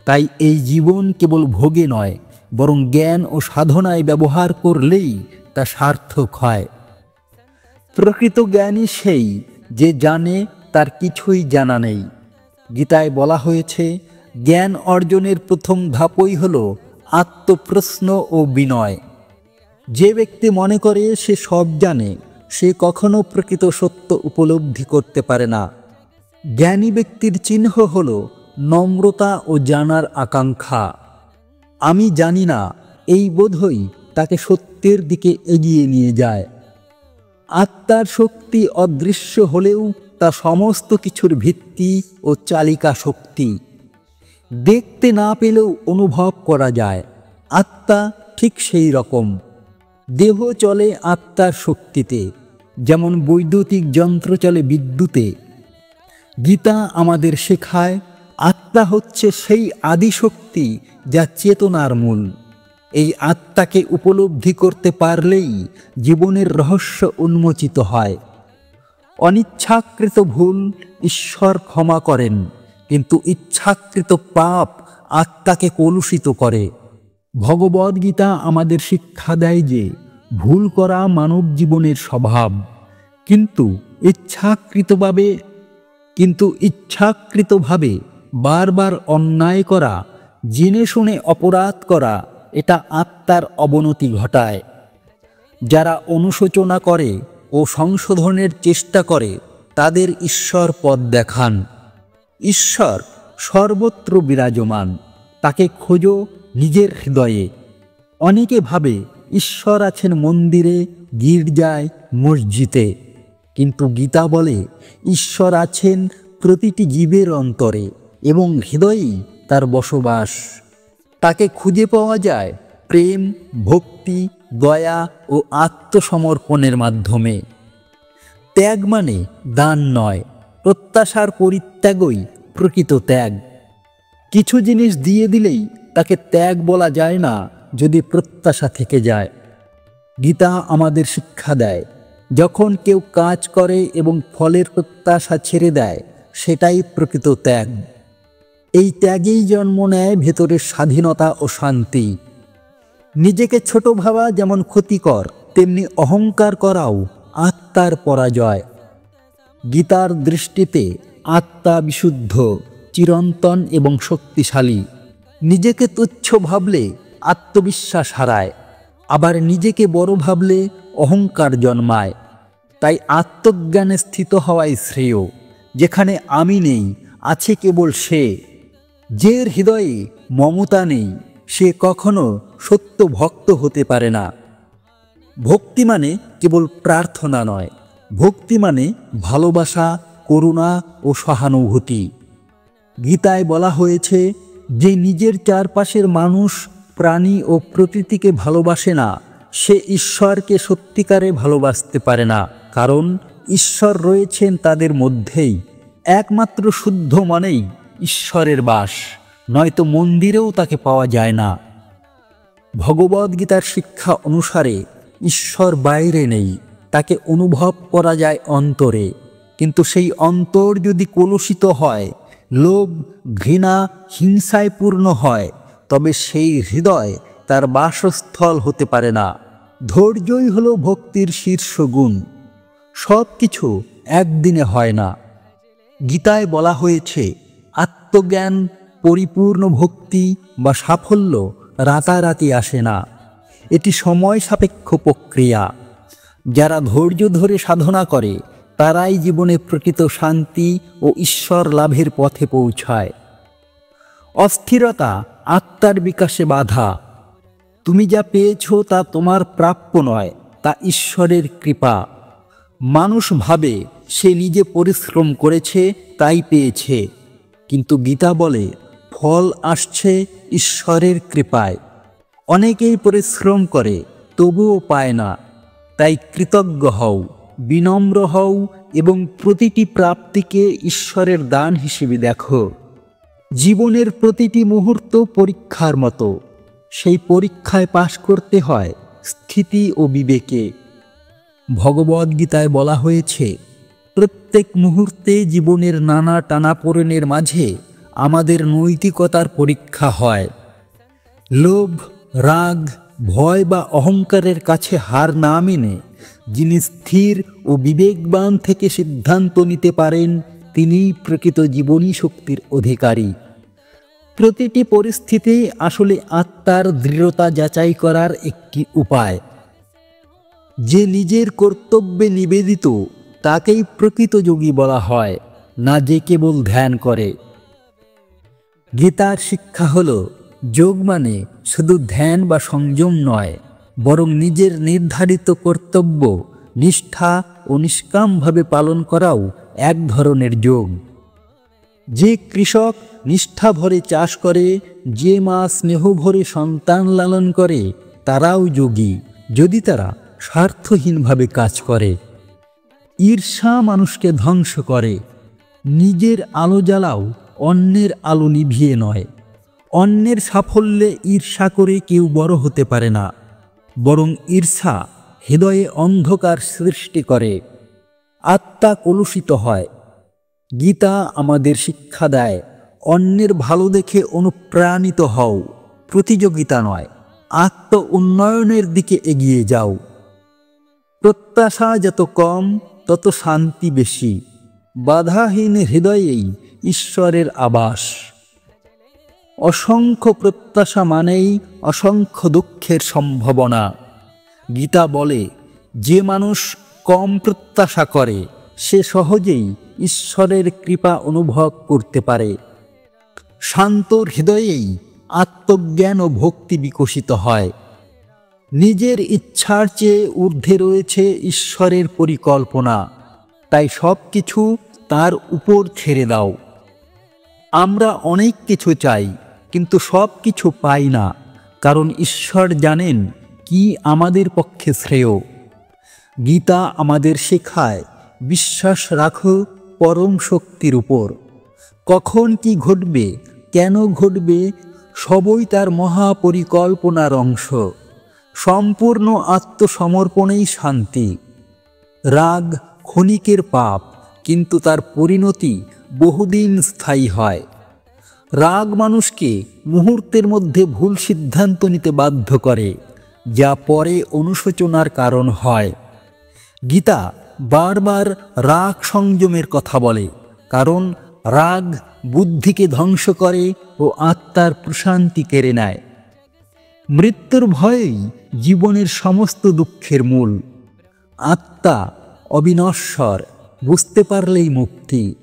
তাই এই জীবন কেবল ভোগে নয়, বরং জ্ঞান ও সাধনায় ব্যবহার করলেই তা সার্থক হয়। প্রকৃত জ্ঞানী সেই যে জানে তার কিছুই জানা নেই। গীতায় বলা হয়েছে, জ্ঞান অর্জনের প্রথম ধাপই হল আত্মপ্রশ্ন ও বিনয়। যে ব্যক্তি মনে করে সে সব জানে, সে কখনো প্রকৃত সত্য উপলব্ধি করতে পারে না। জ্ঞানী ব্যক্তির চিহ্ন হল নম্রতা ও জানার আকাঙ্ক্ষা। আমি জানি না, এই বোধই তাকে সত্যের দিকে এগিয়ে নিয়ে যায়। আত্মার শক্তি অদৃশ্য হলেও তা সমস্ত কিছুর ভিত্তি ও চালিকা শক্তি। দেখতে না পেলেও অনুভব করা যায়। আত্মা ঠিক সেই রকম। দেহ চলে আত্মার শক্তিতে। যেমন বৈদ্যুতিক যন্ত্র চলে বিদ্যুতে। গীতা আমাদের শেখায় আত্মা হচ্ছে সেই আদিশক্তি যা চেতনার মূল। এই আত্মাকে উপলব্ধি করতে পারলেই জীবনের রহস্য উন্মোচিত হয়। অনিচ্ছাকৃত ভুল ঈশ্বর ক্ষমা করেন, কিন্তু ইচ্ছাকৃত পাপ আত্মাকে কলুষিত করে। ভগবদ্গীতা আমাদের শিক্ষা দেয় যে ভুল করা মানব জীবনের স্বভাব, কিন্তু ইচ্ছাকৃতভাবে বারবার অন্যায় করা, জেনে শুনে অপরাধ করা, এটা আত্মার অবনতি ঘটায়। যারা অনুশোচনা করে ও সংশোধনের চেষ্টা করে তাদের ঈশ্বর পথ দেখান। ঈশ্বর সর্বত্র বিরাজমান, তাকে খোঁজো নিজের হৃদয়ে। অনেকে ভাবে ঈশ্বর আছেন মন্দিরে, গির্জায়, মসজিদে, কিন্তু গীতা বলে ঈশ্বর আছেন প্রতিটি জীবের অন্তরে এবং হৃদয়েই তার বসবাস। তাকে খুঁজে পাওয়া যায় প্রেম, ভক্তি, দয়া ও আত্মসমর্পণের মাধ্যমে। ত্যাগ মানে দান নয়, প্রত্যাশার পরিত্যাগই প্রকৃত ত্যাগ। কিছু জিনিস দিয়ে দিলেই তাকে ত্যাগ বলা যায় না যদি প্রত্যাশা থেকে যায়। গীতা আমাদের শিক্ষা দেয় যখন কেউ কাজ করে এবং ফলের প্রত্যাশা ছেড়ে দেয়, সেটাই প্রকৃত ত্যাগ। এই ত্যাগেই জন্ম নেয় ভেতরের স্বাধীনতা ও শান্তি। নিজেকে ছোট ভাবা যেমন ক্ষতিকর, তেমনি অহংকার করাও আত্মার পরাজয়। গীতার দৃষ্টিতে আত্মা বিশুদ্ধ, চিরন্তন এবং শক্তিশালী। নিজেকে তুচ্ছ ভাবলে আত্মবিশ্বাস হারায়, আবার নিজেকে বড় ভাবলে অহংকার জন্মায়। তাই আত্মজ্ঞানে স্থিত হওয়াই শ্রেয়। যেখানে আমি নেই, আছে কেবল সে। যে হৃদয়ে মমতা নেই, সে কখনো সত্য ভক্ত হতে পারে না। ভক্তি মানে কেবল প্রার্থনা নয়, ভক্তি মানে ভালোবাসা, করুণা ও সহানুভূতি। গীতায় বলা হয়েছে, যে নিজের চারপাশের মানুষ, প্রাণী ও প্রকৃতিকে ভালোবাসে না, সে ঈশ্বরকে সত্যিকারে ভালোবাসতে পারে না। কারণ ঈশ্বর রয়েছেন তাদের মধ্যেই। একমাত্র শুদ্ধ মনেই ঈশ্বরের বাস, নয়তো মন্দিরেও তাকে পাওয়া যায় না। ভগবদ্গীতার শিক্ষা অনুসারে ঈশ্বর বাইরে নেই, তাকে অনুভব করা যায় অন্তরে। কিন্তু সেই অন্তর যদি কলুষিত হয়, লোভ, ঘৃণা, হিংসায় পূর্ণ হয়, তবে সেই হৃদয় তার বাসস্থল হতে পারে না। ধৈর্যই হলো ভক্তির শীর্ষ গুণ। সব কিছু একদিনে হয় না। গীতায় বলা হয়েছে, আত্মজ্ঞান, পরিপূর্ণ ভক্তি বা সাফল্য রাতারাতি আসে না। এটি সময় সাপেক্ষ প্রক্রিয়া। যারা ধৈর্য ধরে সাধনা করে তারাই জীবনে প্রকৃত শান্তি ও ঈশ্বর লাভের পথে পৌঁছায়। অস্থিরতা আত্মার বিকাশে বাধা। তুমি যা পেয়েছ তা তোমার প্রাপ্য নয়, তা ঈশ্বরের কৃপা। মানুষ ভাবে সে নিজে পরিশ্রম করেছে তাই পেয়েছে, কিন্তু গীতা বলে ফল আসছে ঈশ্বরের কৃপায়। অনেকেই পরিশ্রম করে তবুও পায় না। তাই কৃতজ্ঞ হও, বিনম্র হও এবং প্রতিটি প্রাপ্তিকে ঈশ্বরের দান হিসেবে দেখো। জীবনের প্রতিটি মুহূর্ত পরীক্ষার মতো। সেই পরীক্ষায় পাশ করতে হয় স্থিতি ও বিবেকে। ভগবদ্গীতায় বলা হয়েছে, প্রত্যেক মুহূর্তে জীবনের নানা টানাপোড়েনের মাঝে আমাদের নৈতিকতার পরীক্ষা হয়। লোভ, রাগ, ভয় বা অহংকারের কাছে হার না মেনে যিনি স্থির ও বিবেকবান থেকে সিদ্ধান্ত নিতে পারেন, তিনিই প্রকৃত জীবনী শক্তির অধিকারী। প্রতিটি পরিস্থিতি আসলে আত্মার দৃঢ়তা যাচাই করার একটি উপায়। যে নিজের কর্তব্যে নিবেদিত তাকেই প্রকৃত যোগী বলা হয়, না যে কেবল ধ্যান করে। গীতার শিক্ষা হলো, যোগ মানে শুধু ধ্যান বা সংযম নয়, বরং নিজের নির্ধারিত কর্তব্য নিষ্ঠা ও নিষ্কামভাবে পালন করাও এক ধরনের যোগ। যে কৃষক নিষ্ঠা ভরে চাষ করে, যে মা স্নেহ ভরে সন্তান লালন করে, তারাও যোগী, যদি তারা স্বার্থহীনভাবে কাজ করে। ঈর্ষা মানুষকে ধ্বংস করে। নিজের আলো জ্বালাও, অন্যের আলো নিভিয়ে নয়। অন্যের সাফল্যে ঈর্ষা করে কেউ বড় হতে পারে না, বরং ঈর্ষা হৃদয়ে অন্ধকার সৃষ্টি করে, আত্মা কলুষিত হয়। গীতা আমাদের শিক্ষা দেয়, অন্যের ভালো দেখে অনুপ্রাণিত হও, প্রতিযোগিতা নয়, আত্ম উন্নয়নের দিকে এগিয়ে যাও। প্রত্যাশা যত কম, তত শান্তি বেশি। বাধাহীন হৃদয়েই ঈশ্বরের আবাস। অসংখ্য প্রত্যাশা মানেই অসংখ্য দুঃখের সম্ভাবনা। গীতা বলে, যে মানুষ কম প্রত্যাশা করে সে সহজেই ঈশ্বরের কৃপা অনুভব করতে পারে। শান্ত হৃদয়েই আত্মজ্ঞান ও ভক্তি বিকশিত হয়। নিজের ইচ্ছার চেয়ে ঊর্ধ্বে রয়েছে ঈশ্বরের পরিকল্পনা, তাই সব কিছু তার উপর ছেড়ে দাও। আমরা অনেক কিছু চাই, কিন্তু সব কিছু পাই না, কারণ ঈশ্বর জানেন কি আমাদের পক্ষে শ্রেয়। গীতা আমাদের শেখায়, বিশ্বাস রাখো পরম শক্তির উপর। কখন কি ঘটবে, কেন ঘটবে, সবই তার মহাপরিকল্পনার অংশ। সম্পূর্ণ আত্মসমর্পণেই শান্তি। রাগ ক্ষণিকের পাপ, কিন্তু তার পরিণতি বহুদিন স্থায়ী হয়। রাগ মানুষকে মুহূর্তের মধ্যে ভুল সিদ্ধান্ত নিতে বাধ্য করে, যা পরে অনুশোচনার কারণ হয়। গীতা বারবার রাগ সংযমের কথা বলে, কারণ রাগ বুদ্ধিকে ধ্বংস করে ও আত্মার প্রশান্তি কেড়ে নেয়। মৃত্যুর ভয়েই জীবনের সমস্ত দুঃখের মূল। আত্মা অবিনশ্বর, বুঝতে পারলেই মুক্তি।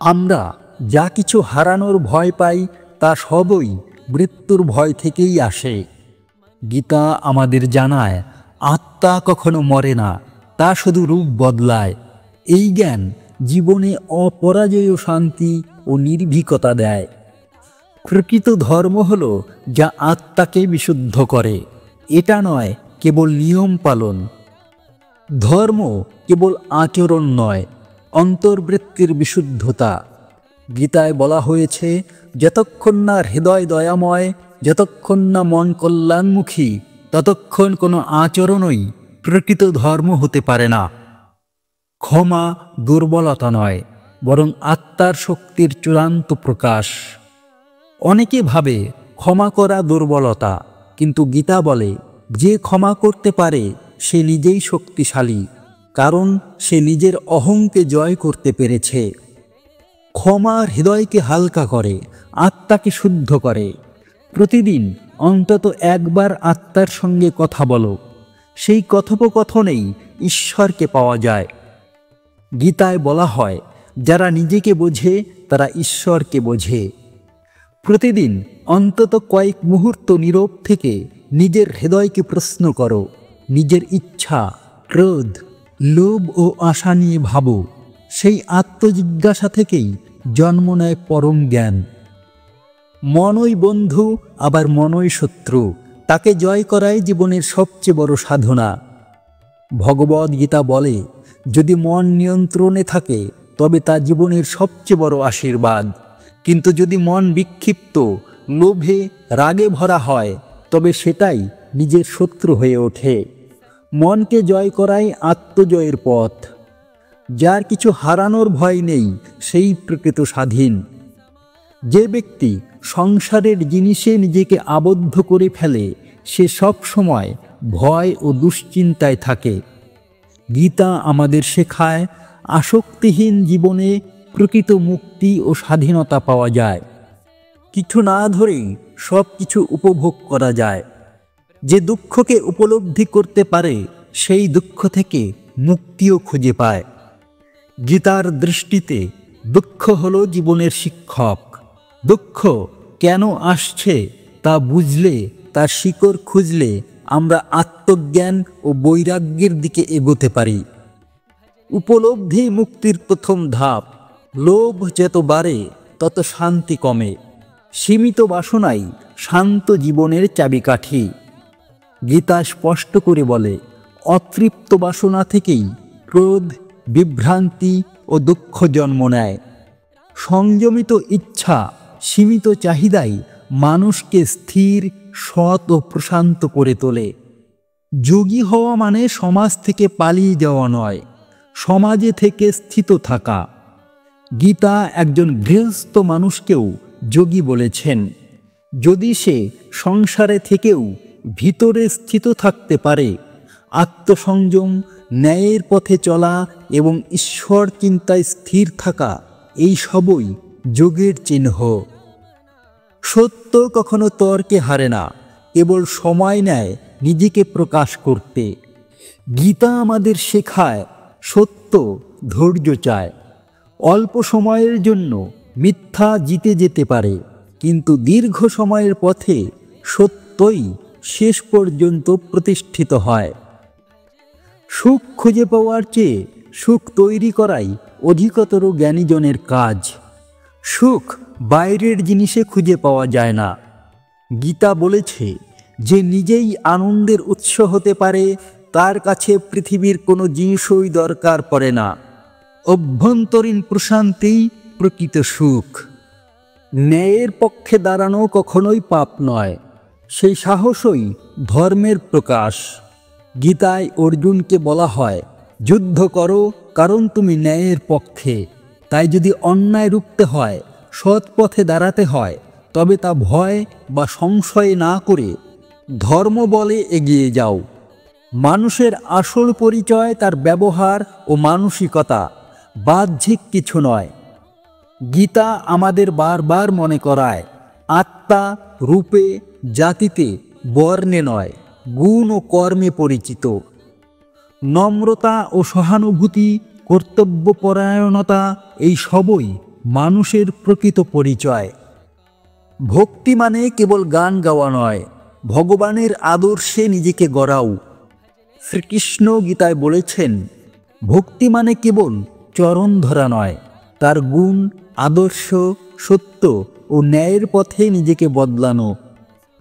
আমরা যা কিছু হারানোর ভয় পাই তা সবই মৃত্যুর ভয় থেকেই আসে। গীতা আমাদের জানায়, আত্মা কখনো মরে না, তা শুধু রূপ বদলায়। এই জ্ঞান জীবনে অপরাজেয় শান্তি ও নির্ভীকতা দেয়। প্রকৃত ধর্ম হল যা আত্মাকে বিশুদ্ধ করে, এটা নয় কেবল নিয়ম পালন। ধর্ম কেবল আচরণ নয়, অন্তর্বৃত্তির বিশুদ্ধতা। গীতায় বলা হয়েছে, যতক্ষণ না হৃদয় দয়াময়, যতক্ষণ না মন কল্যাণমুখী, ততক্ষণ কোনো আচরণই প্রকৃত ধর্ম হতে পারে না। ক্ষমা দুর্বলতা নয়, বরং আত্মার শক্তির চূড়ান্ত প্রকাশ। অনেকে ভাবে ক্ষমা করা দুর্বলতা, কিন্তু গীতা বলে, যে ক্ষমা করতে পারে সে নিজেই শক্তিশালী, কারণ সে নিজের অহংকে জয় করতে পেরেছে। ক্ষমা হৃদয়কে হালকা করে, আত্মাকে শুদ্ধ করে। প্রতিদিন অন্তত একবার আত্মার সঙ্গে কথা বলো, সেই কথোপকথনেই ঈশ্বরকে পাওয়া যায়। গীতায় বলা হয়, যারা নিজেকে বোঝে তারা ঈশ্বরকে বোঝে। প্রতিদিন অন্তত কয়েক মুহূর্ত নীরব থেকে নিজের হৃদয়কে প্রশ্ন করো, নিজের ইচ্ছা, ক্রোধ, লোভ ও আশা নিয়ে ভাবো। সেই আত্মজিজ্ঞাসা থেকেই জন্ম নেয় পরম জ্ঞান। মনই বন্ধু, আবার মনই শত্রু, তাকে জয় করাই জীবনের সবচেয়ে বড় সাধনা। ভগবদ্গীতা বলে, যদি মন নিয়ন্ত্রণে থাকে তবে তা জীবনের সবচেয়ে বড় আশীর্বাদ। কিন্তু যদি মন বিক্ষিপ্ত, লোভে, রাগে ভরা হয়, তবে সেটাই নিজের শত্রু হয়ে ওঠে। মনকে জয় করাই আত্মজয়ের পথ। যার কিছু হারানোর ভয় নেই, সেই প্রকৃত স্বাধীন। যে ব্যক্তি সংসারের জিনিসে নিজেকে আবদ্ধ করে ফেলে, সে সব সময় ভয় ও দুশ্চিন্তায় থাকে। গীতা আমাদের শেখায়, আসক্তিহীন জীবনে প্রকৃত মুক্তি ও স্বাধীনতা পাওয়া যায়। কিছু না ধরেই সব কিছু উপভোগ করা যায়। যে দুঃখকে উপলব্ধি করতে পারে, সেই দুঃখ থেকে মুক্তিও খুঁজে পায়। গীতার দৃষ্টিতে দুঃখ হলো জীবনের শিক্ষক। দুঃখ কেন আসছে তা বুঝলে, তার শিকড় খুঁজলে আমরা আত্মজ্ঞান ও বৈরাগ্যের দিকে এগোতে পারি। উপলব্ধি মুক্তির প্রথম ধাপ। লোভ যত বাড়ে তত শান্তি কমে। সীমিত বাসনাই শান্ত জীবনের চাবিকাঠি। গীতা স্পষ্ট করে বলে, অতৃপ্ত বাসনা থেকেই ক্রোধ, বিভ্রান্তি ও দুঃখ জন্ম নেয়। সংযমিত ইচ্ছা, সীমিত চাহিদাই মানুষকে স্থির, সৎ ও প্রশান্ত করে তোলে। যোগী হওয়া মানে সমাজ থেকে পালিয়ে যাওয়া নয়, সমাজে থেকে স্থিত থাকা। গীতা একজন গৃহস্থ মানুষকেও যোগী বলেছেন। যদি সে সংসারে থেকেও ভিতরে স্থিত থাকতে পারে, আত্মসংযম, ন্যায়ের পথে চলা এবং ঈশ্বর চিন্তায় স্থির থাকা, এই সবই যোগের চিহ্ন। সত্য কখনো তর্কে হারে না, কেবল সময় নেয় নিজেকে প্রকাশ করতে। গীতা আমাদের শেখায় সত্য ধৈর্য চায়। অল্প সময়ের জন্য মিথ্যা জিতে যেতে পারে, কিন্তু দীর্ঘ সময়ের পথে সত্যই শেষ পর্যন্ত প্রতিষ্ঠিত হয়। সুখ খুঁজে পাওয়ার চেয়ে সুখ তৈরি করাই অধিকতর জ্ঞানীজনের কাজ। সুখ বাইরের জিনিসে খুঁজে পাওয়া যায় না। গীতা বলেছে, যে নিজেই আনন্দের উৎস হতে পারে, তার কাছে পৃথিবীর কোনো জিনিসই দরকার পড়ে না। অভ্যন্তরীণ প্রশান্তিই প্রকৃত সুখ। ন্যায়ের পক্ষে দাঁড়ানো কখনোই পাপ নয়, সেই সাহসই ধর্মের প্রকাশ। গীতায় অর্জুনকে বলা হয়, যুদ্ধ করো, কারণ তুমি ন্যায়ের পক্ষে। তাই যদি অন্যায় রুখতে হয়, সৎ পথে দাঁড়াতে হয়, তবে তা ভয় বা সংশয় না করে ধর্ম বলে এগিয়ে যাও। মানুষের আসল পরিচয় তার ব্যবহার ও মানসিকতা, বাহ্যিক কিছু নয়। গীতা আমাদের বারবার মনে করায়, আত্মা রূপে, জাতিতে, বর্ণে নয়, গুণ ও কর্মে পরিচিত। নম্রতা ও সহানুভূতি, কর্তব্যপরায়ণতা, এই সবই মানুষের প্রকৃত পরিচয়। ভক্তি মানে কেবল গান গাওয়া নয়, ভগবানের আদর্শে নিজেকে গড়াও। শ্রীকৃষ্ণ গীতায় বলেছেন, ভক্তি মানে কেবল চরণ ধরা নয়, তার গুণ, আদর্শ, সত্য ও ন্যায়ের পথে নিজেকে বদলানো।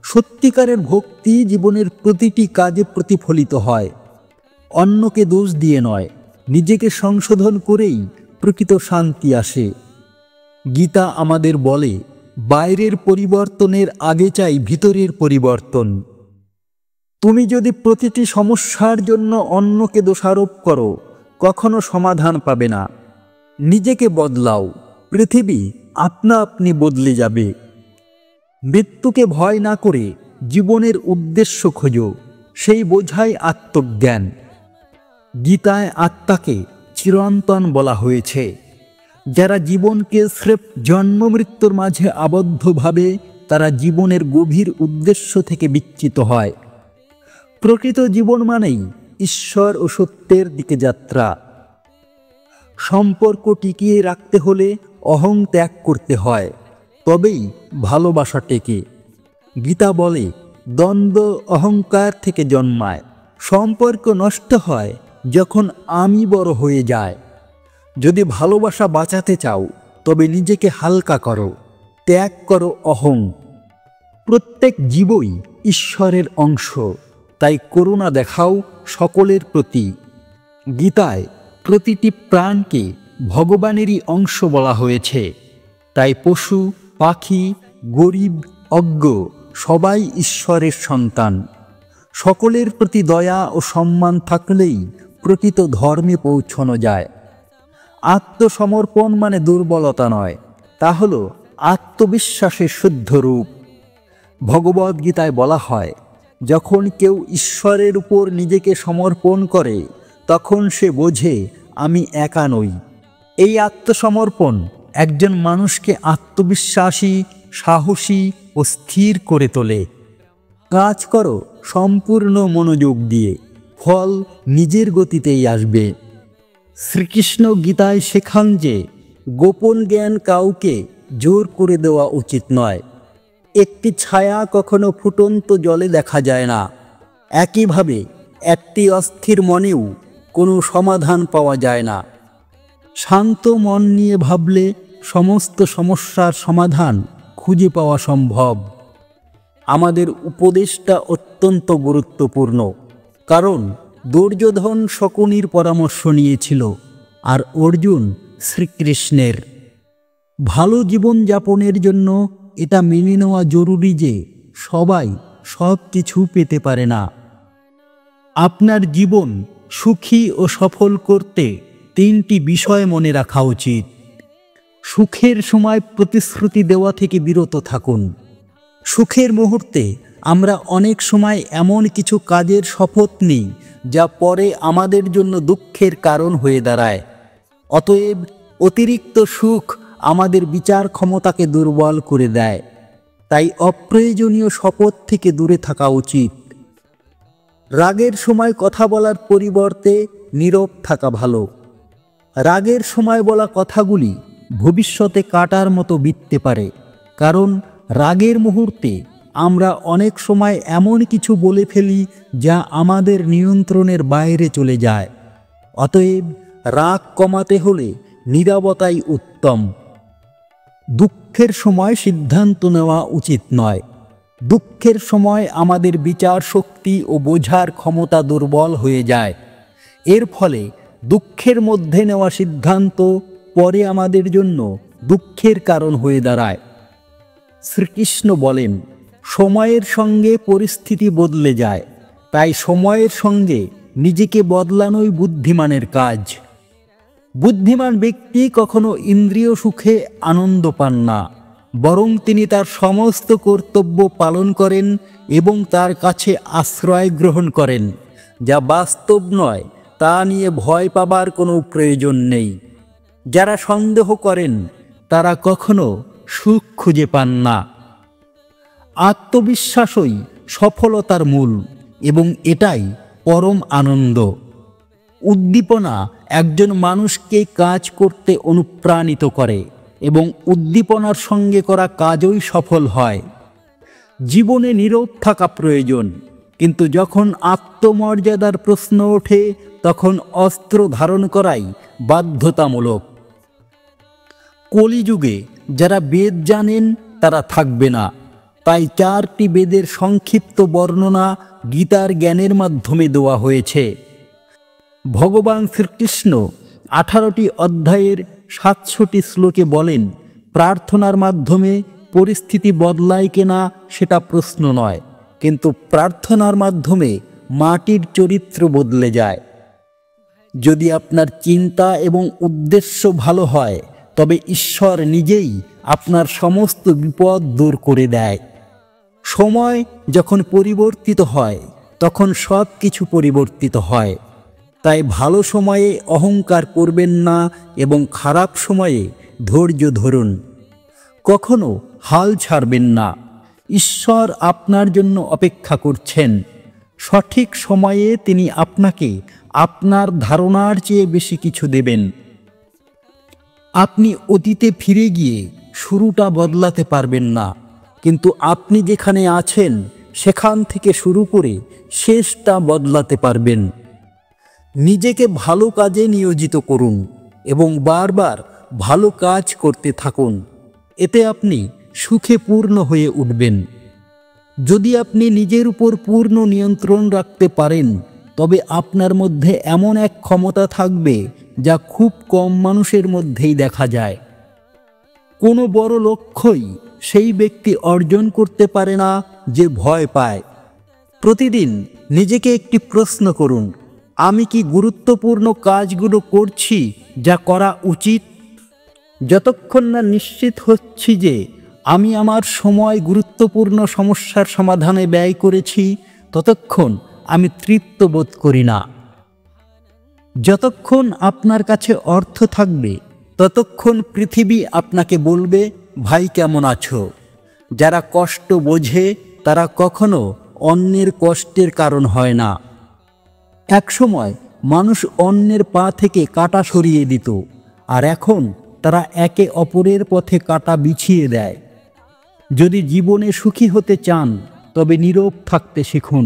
সত্যিকারের ভক্তি জীবনের প্রতিটি কাজে প্রতিফলিত হয়। অন্যকে দোষ দিয়ে নয়, নিজেকে সংশোধন করেই প্রকৃত শান্তি আসে। গীতা আমাদের বলে, বাইরের পরিবর্তনের আগে চাই ভিতরের পরিবর্তন। তুমি যদি প্রতিটি সমস্যার জন্য অন্যকে দোষারোপ করো, কখনো সমাধান পাবে না। নিজেকে বদলাও, পৃথিবী আপনা আপনি বদলে যাবে। মৃত্যুকে ভয় না করে জীবনের উদ্দেশ্য খোঁজো, সেই বোঝাই আত্মজ্ঞান। গীতায় আত্মাকে চিরন্তন বলা হয়েছে। যারা জীবনকে স্রেফ জন্ম মৃত্যুর মাঝে আবদ্ধ ভাবে, তারা জীবনের গভীর উদ্দেশ্য থেকে বিচ্যুত হয়। প্রকৃত জীবন মানেই ঈশ্বর ও সত্যের দিকে যাত্রা। সম্পর্ক টিকিয়ে রাখতে হলে অহং ত্যাগ করতে হয়, তবেই ভালোবাসা টেকে। গীতা বলে, দ্বন্দ্ব অহংকার থেকে জন্মায়। সম্পর্ক নষ্ট হয় যখন আমি বড় হয়ে যায়। যদি ভালোবাসা বাঁচাতে চাও, তবে নিজেকে হালকা করো, ত্যাগ করো অহং। প্রত্যেক জীবই ঈশ্বরের অংশ, তাই করুণা দেখাও সকলের প্রতি। গীতায় প্রতিটি প্রাণকে ভগবানেরই অংশ বলা হয়েছে। তাই পশু, পাখি, গরিব, অজ্ঞ সবাই ঈশ্বরের সন্তান। সকলের প্রতি দয়া ও সম্মান থাকলেই প্রকৃত ধর্মে পৌঁছানো যায়। আত্মসমর্পণ মানে দুর্বলতা নয়, তা হল আত্মবিশ্বাসের শুদ্ধ রূপ। ভগবদ্গীতায় বলা হয়, যখন কেউ ঈশ্বরের উপর নিজেকে সমর্পণ করে, তখন সে বোঝে আমি একা নই। এই আত্মসমর্পণ একজন মানুষকে আত্মবিশ্বাসী, সাহসী ও স্থির করে তোলে। কাজ করো সম্পূর্ণ মনোযোগ দিয়ে, ফল নিজের গতিতেই আসবে। শ্রীকৃষ্ণ গীতায় শেখান যে গোপন জ্ঞান কাউকে জোর করে দেওয়া উচিত নয়। একটি ছায়া কখনো ফুটন্ত জলে দেখা যায় না। একইভাবে একটি অস্থির মনেও কোনো সমাধান পাওয়া যায় না। শান্ত মন নিয়ে ভাবলে সমস্ত সমস্যার সমাধান খুঁজে পাওয়া সম্ভব। আমাদের উপদেশটা অত্যন্ত গুরুত্বপূর্ণ, কারণ দুর্যোধন শকুনির পরামর্শ নিয়েছিল, আর অর্জুন শ্রীকৃষ্ণের। ভালো জীবনযাপনের জন্য এটা মেনে নেওয়া জরুরি যে সবাই সব কিছু পেতে পারে না। আপনার জীবন সুখী ও সফল করতে 3টি বিষয় মনে রাখা উচিত। সুখের সময় প্রতিশ্রুতি দেওয়া থেকে বিরত থাকুন। সুখের মুহূর্তে আমরা অনেক সময় এমন কিছু কাজের শপথ নিই যা পরে আমাদের জন্য দুঃখের কারণ হয়ে দাঁড়ায়। অতএব অতিরিক্ত সুখ আমাদের বিচার ক্ষমতাকে দুর্বল করে দেয়। তাই অপ্রয়োজনীয় শপথ থেকে দূরে থাকা উচিত। রাগের সময় কথা বলার পরিবর্তে নীরব থাকা ভালো। রাগের সময় বলা কথাগুলি ভবিষ্যতে কাটার মতো বিততে পারে, কারণ রাগের মুহূর্তে আমরা অনেক সময় এমন কিছু বলে ফেলি যা আমাদের নিয়ন্ত্রণের বাইরে চলে যায়। অতএব রাগ কমাতে হলে নীরবতাই উত্তম। দুঃখের সময় সিদ্ধান্ত নেওয়া উচিত নয়। দুঃখের সময় আমাদের বিচার শক্তি ও বোঝার ক্ষমতা দুর্বল হয়ে যায়। এর ফলে দুঃখের মধ্যে নেওয়া সিদ্ধান্ত পরে আমাদের জন্য দুঃখের কারণ হয়ে দাঁড়ায়। শ্রীকৃষ্ণ বলেন, সময়ের সঙ্গে পরিস্থিতি বদলে যায়, তাই সময়ের সঙ্গে নিজেকে বদলানোই বুদ্ধিমানের কাজ। বুদ্ধিমান ব্যক্তি কখনো ইন্দ্রিয় সুখে আনন্দ পান না, বরং তিনি তার সমস্ত কর্তব্য পালন করেন এবং তার কাছে আশ্রয় গ্রহণ করেন। যা বাস্তব নয় তা নিয়ে ভয় পাবার কোনো প্রয়োজন নেই। যারা সন্দেহ করেন তারা কখনো সুখ খুঁজে পান না। আত্মবিশ্বাসই সফলতার মূল এবং এটাই পরম আনন্দ। উদ্দীপনা একজন মানুষকে কাজ করতে অনুপ্রাণিত করে এবং উদ্দীপনার সঙ্গে করা কাজই সফল হয়। জীবনে নীরব থাকা প্রয়োজন, কিন্তু যখন আত্মমর্যাদার প্রশ্ন ওঠে তখন অস্ত্র ধারণ করাই বাধ্যতামূলক। কলিযুগে যারা বেদ জানেন তারা থাকবে না, তাই 4টি বেদের সংক্ষিপ্ত বর্ণনা গীতার জ্ঞানের মাধ্যমে দেওয়া হয়েছে। ভগবান শ্রীকৃষ্ণ 18টি অধ্যায়ের 700টি শ্লোকে বলেন, প্রার্থনার মাধ্যমে পরিস্থিতি বদলায় কিনা সেটা প্রশ্ন নয়, কিন্তু প্রার্থনার মাধ্যমে মাটির চরিত্র বদলে যায়। যদি আপনার চিন্তা এবং উদ্দেশ্য ভালো হয় তবে ঈশ্বর নিজেই আপনার সমস্ত বিপদ দূর করে দেয়। সময় যখন পরিবর্তিত হয় তখন সব কিছু পরিবর্তিত হয়। তাই ভালো সময়ে অহংকার করবেন না এবং খারাপ সময়ে ধৈর্য ধরুন। কখনো হাল ছাড়বেন না। ঈশ্বর আপনার জন্য অপেক্ষা করছেন। সঠিক সময়ে তিনি আপনাকে আপনার ধারণার চেয়ে বেশি কিছু দেবেন। আপনি অতীতে ফিরে গিয়ে শুরুটা বদলাতে পারবেন না, কিন্তু আপনি যেখানে আছেন সেখান থেকে শুরু করে শেষটা বদলাতে পারবেন। নিজেকে ভালো কাজে নিয়োজিত করুন এবং বারবার ভালো কাজ করতে থাকুন। এতে আপনি সুখে পূর্ণ হয়ে উঠবেন। যদি আপনি নিজের উপর পূর্ণ নিয়ন্ত্রণ রাখতে পারেন তবে আপনার মধ্যে এমন এক ক্ষমতা থাকবে যা খুব কম মানুষের মধ্যেই দেখা যায়। কোনো বড় লক্ষ্যই সেই ব্যক্তি অর্জন করতে পারে না যে ভয় পায়। প্রতিদিন নিজেকে একটি প্রশ্ন করুন, আমি কি গুরুত্বপূর্ণ কাজগুলো করছি যা করা উচিত? যতক্ষণ না নিশ্চিত হচ্ছি যে আমি আমার সময় গুরুত্বপূর্ণ সমস্যার সমাধানে ব্যয় করেছি, ততক্ষণ আমি তৃপ্ত বোধ করি না। যতক্ষণ আপনার কাছে অর্থ থাকবে ততক্ষণ পৃথিবী আপনাকে বলবে, ভাই কেমন আছো? যারা কষ্ট বোঝে তারা কখনো অন্যের কষ্টের কারণ হয় না। একসময় মানুষ অন্যের পা থেকে কাঁটা সরিয়ে দিত, আর এখন তারা একে অপরের পথে কাঁটা বিছিয়ে দেয়। যদি জীবনে সুখী হতে চান তবে নীরব থাকতে শিখুন,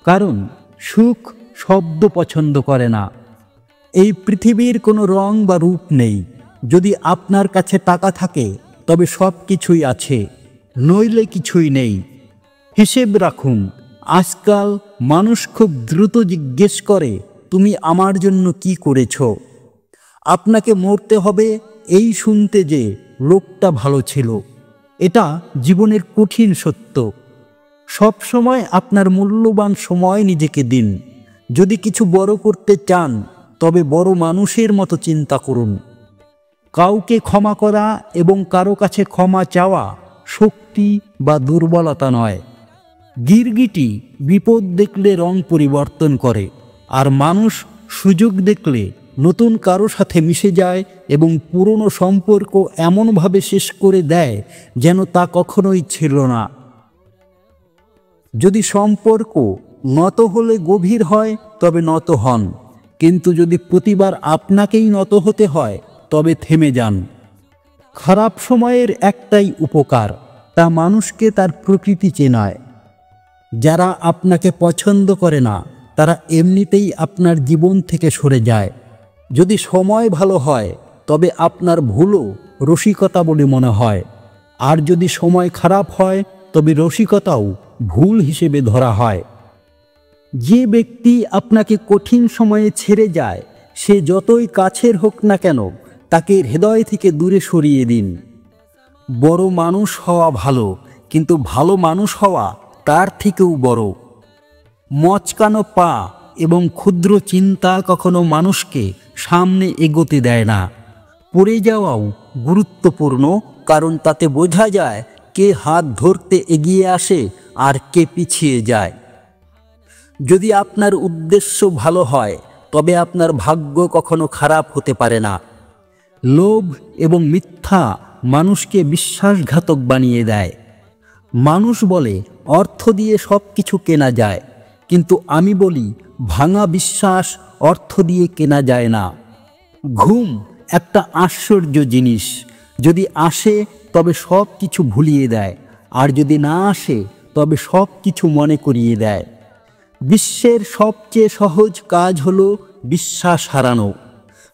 কারণ সুখ শব্দ পছন্দ করে না। এই পৃথিবীর কোনো রং বা রূপ নেই। যদি আপনার কাছে টাকা থাকে তবে সব কিছুই আছে, নইলে কিছুই নেই। হিসেব রাখুন। আজকাল মানুষ খুব দ্রুত জিজ্ঞেস করে, তুমি আমার জন্য কি করেছো? আপনাকে মরতে হবে এই শুনতে যে লোকটা ভালো ছিল। এটা জীবনের কঠিন সত্য। সব সময় আপনার মূল্যবান সময় নিজেকে দিন। যদি কিছু বড় করতে চান তবে বড় মানুষের মতো চিন্তা করুন। কাউকে ক্ষমা করা এবং কারো কাছে ক্ষমা চাওয়া শক্তি বা দুর্বলতা নয়। গিরগিটি বিপদ দেখলে রং পরিবর্তন করে, আর মানুষ সুযোগ দেখলে নতুন কারো সাথে মিশে যায় এবং পুরনো সম্পর্ক এমনভাবে শেষ করে দেয় যেন তা কখনোই ছিল না। যদি সম্পর্ক নত হলে গভীর হয় তবে নত হন, কিন্তু যদি প্রতিবার আপনাকেই নত হতে হয় তবে থেমে যান। খারাপ সময়ের একটাই উপকার, তা মানুষকে তার প্রকৃতি চেনায়। যারা আপনাকে পছন্দ করে না তারা এমনিতেই আপনার জীবন থেকে সরে যায়। যদি সময় ভালো হয় তবে আপনার ভুলও রসিকতা বলে মনে হয়, আর যদি সময় খারাপ হয় তবে রসিকতাও ভুল হিসেবে ধরা হয়। যে ব্যক্তি আপনাকে কঠিন সময়ে ছেড়ে যায় সে যতই কাছের হোক না কেন তাকে হৃদয় থেকে দূরে সরিয়ে দিন। বড় মানুষ হওয়া ভালো, কিন্তু ভালো মানুষ হওয়া তার থেকেও বড়। মচকানো পা এবং ক্ষুদ্র চিন্তা কখনো মানুষকে সামনে এগোতে দেয় না। পড়ে যাওয়াও গুরুত্বপূর্ণ, কারণ তাতে বোঝা যায় কে হাত ধরতে এগিয়ে আসে আর কে পিছিয়ে যায়। যদি আপনার উদ্দেশ্য ভালো হয় তবে আপনার ভাগ্য কখনো খারাপ হতে পারে না। লোভ এবং মিথ্যা মানুষকে বিশ্বাসঘাতক বানিয়ে দেয়। মানুষ বলে অর্থ দিয়ে সব কিছু কেনা যায়, কিন্তু আমি বলি ভাঙা বিশ্বাস অর্থ দিয়ে কেনা যায় না। ঘুম একটা আশ্চর্য জিনিস, যদি আসে তবে সব কিছু ভুলিয়ে দেয়, আর যদি না আসে তবে সব কিছু মনে করিয়ে দেয়। বিশ্বের সবচেয়ে সহজ কাজ হলো বিশ্বাস হারানো,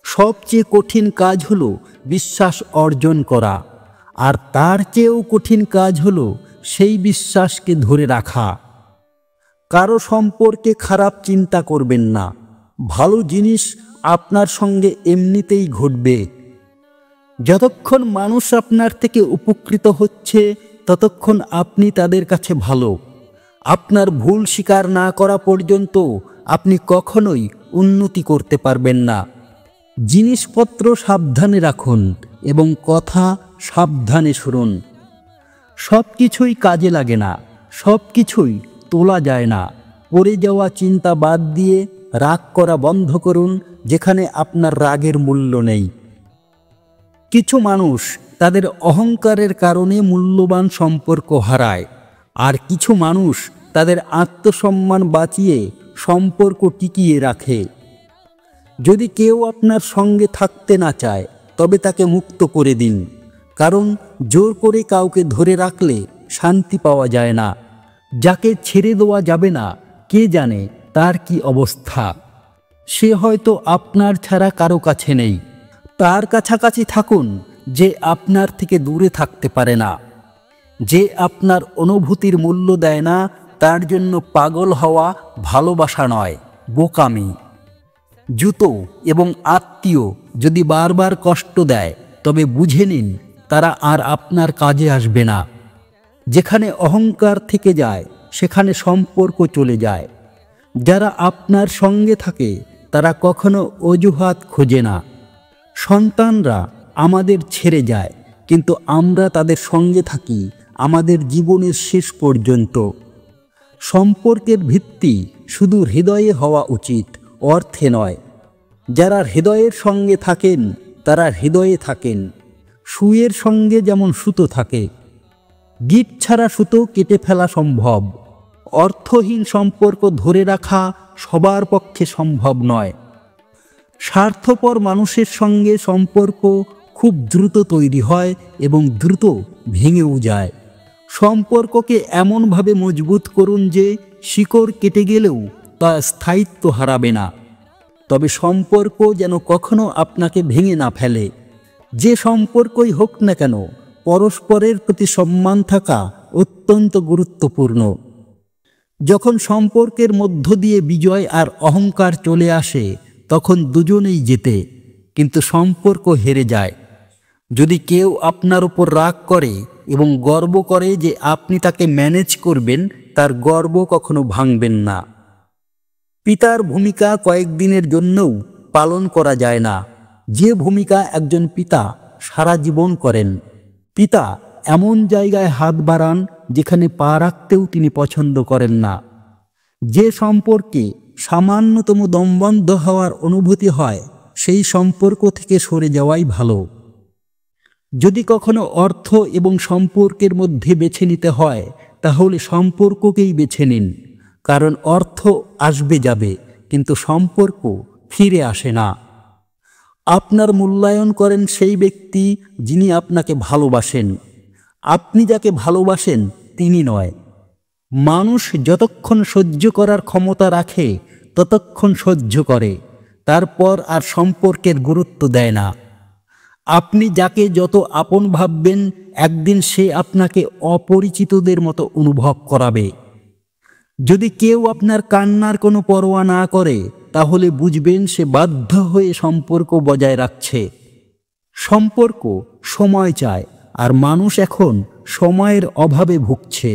সবচেয়ে কঠিন কাজ হলো বিশ্বাস অর্জন করা, আর তার চেয়েও কঠিন কাজ হলো সেই বিশ্বাসকে ধরে রাখা। কারো সম্পর্কে খারাপ চিন্তা করবেন না। ভালো জিনিস আপনার সঙ্গে এমনিতেই ঘটবে। যতক্ষণ মানুষ আপনার থেকে উপকৃত হচ্ছে ততক্ষণ আপনি তাদের কাছে ভালো। আপনার ভুল স্বীকার না করা পর্যন্ত আপনি কখনোই উন্নতি করতে পারবেন না। জিনিসপত্র সাবধানে রাখুন এবং কথা সাবধানে শুনুন। সব কিছুই কাজে লাগে না, সব কিছুই তোলা যায় না। পড়ে যাওয়া চিন্তা বাদ দিয়ে রাগ করা বন্ধ করুন যেখানে আপনার রাগের মূল্য নেই। কিছু মানুষ তাদের অহংকারের কারণে মূল্যবান সম্পর্ক হারায়, আর কিছু মানুষ তাদের আত্মসম্মান বাঁচিয়ে সম্পর্ক টিকিয়ে রাখে। যদি কেউ আপনার সঙ্গে থাকতে না চায় তবে তাকে মুক্ত করে দিন, কারণ জোর করে কাউকে ধরে রাখলে শান্তি পাওয়া যায় না। যাকে ছেড়ে দেওয়া যাবে না কে জানে তার কি অবস্থা। সে হয়তো আপনার ছাড়া কারো কাছে নেই। তার কাছাকাছি থাকুন যে আপনার থেকে দূরে থাকতে পারে না। যে আপনার অনুভূতির মূল্য দেয় না তার জন্য পাগল হওয়া ভালোবাসা নয়, বোকামি। জুতো এবং আত্মীয় যদি বারবার কষ্ট দেয় তবে বুঝে নিন তারা আর আপনার কাজে আসবে না। যেখানে অহংকার থেকে যায় সেখানে সম্পর্ক চলে যায়। যারা আপনার সঙ্গে থাকে তারা কখনো অজুহাত খোঁজে না। সন্তানরা আমাদের ছেড়ে যায়, কিন্তু আমরা তাদের সঙ্গে থাকি আমাদের জীবনের শেষ পর্যন্ত। সম্পর্কের ভিত্তি শুধু হৃদয়ে হওয়া উচিত, অর্থে নয়। যারা হৃদয়ের সঙ্গে থাকেন তারা হৃদয়ে থাকেন। সুইয়ের সঙ্গে যেমন সুতো থাকে, গিট ছাড়া সুতো কেটে ফেলা সম্ভব। অর্থহীন সম্পর্ক ধরে রাখা সবার পক্ষে সম্ভব নয়। স্বার্থপর মানুষের সঙ্গে সম্পর্ক খুব দ্রুত তৈরি হয় এবং দ্রুত ভেঙেও যায়। সম্পর্ককে এমনভাবে মজবুত করুন যে শিকড় কেটে গেলেও তা স্থায়িত্ব হারাবে না। তবে সম্পর্ক যেন কখনো আপনাকে ভেঙে না ফেলে। যে সম্পর্কই হোক না কেন, পরস্পরের প্রতি সম্মান থাকা অত্যন্ত গুরুত্বপূর্ণ। যখন সম্পর্কের মধ্য দিয়ে বিজয় আর অহংকার চলে আসে তখন দুজনেই জেতে, কিন্তু সম্পর্ক হেরে যায়। যদি কেউ আপনার উপর রাগ করে এবং গর্ব করে যে আপনি তাকে ম্যানেজ করবেন, তার গর্ব কখনো ভাঙবেন না। পিতার ভূমিকা কয়েকদিনের জন্যও পালন করা যায় না, যে ভূমিকা একজন পিতা সারা জীবন করেন। পিতা এমন জায়গায় হাত বাড়ান যেখানে পা রাখতেও তিনি পছন্দ করেন না। যে সম্পর্কে সামান্যতম দমবন্ধ হওয়ার অনুভূতি হয়, সেই সম্পর্ক থেকে সরে যাওয়াই ভালো। যদি কখনো অর্থ এবং সম্পর্কের মধ্যে বেছে নিতে হয়, তাহলে সম্পর্ককেই বেছে নিন। কারণ অর্থ আসবে যাবে, কিন্তু সম্পর্ক ফিরে আসে না। আপনার মূল্যায়ন করেন সেই ব্যক্তি যিনি আপনাকে ভালোবাসেন। আপনি যাকে ভালোবাসেন তিনি নয়। মানুষ যতক্ষণ সহ্য করার ক্ষমতা রাখে ততক্ষণ সহ্য করে, তারপর আর সম্পর্কের গুরুত্ব দেয় না। আপনি যাকে যত আপন ভাববেন, একদিন সে আপনাকে অপরিচিতদের মতো অনুভব করাবে। যদি কেউ আপনার কান্নার কোনো পরোয়া না করে, তাহলে বুঝবেন সে বাধ্য হয়ে সম্পর্ক বজায় রাখছে। সম্পর্ক সময় চায়, আর মানুষ এখন সময়ের অভাবে ভুগছে।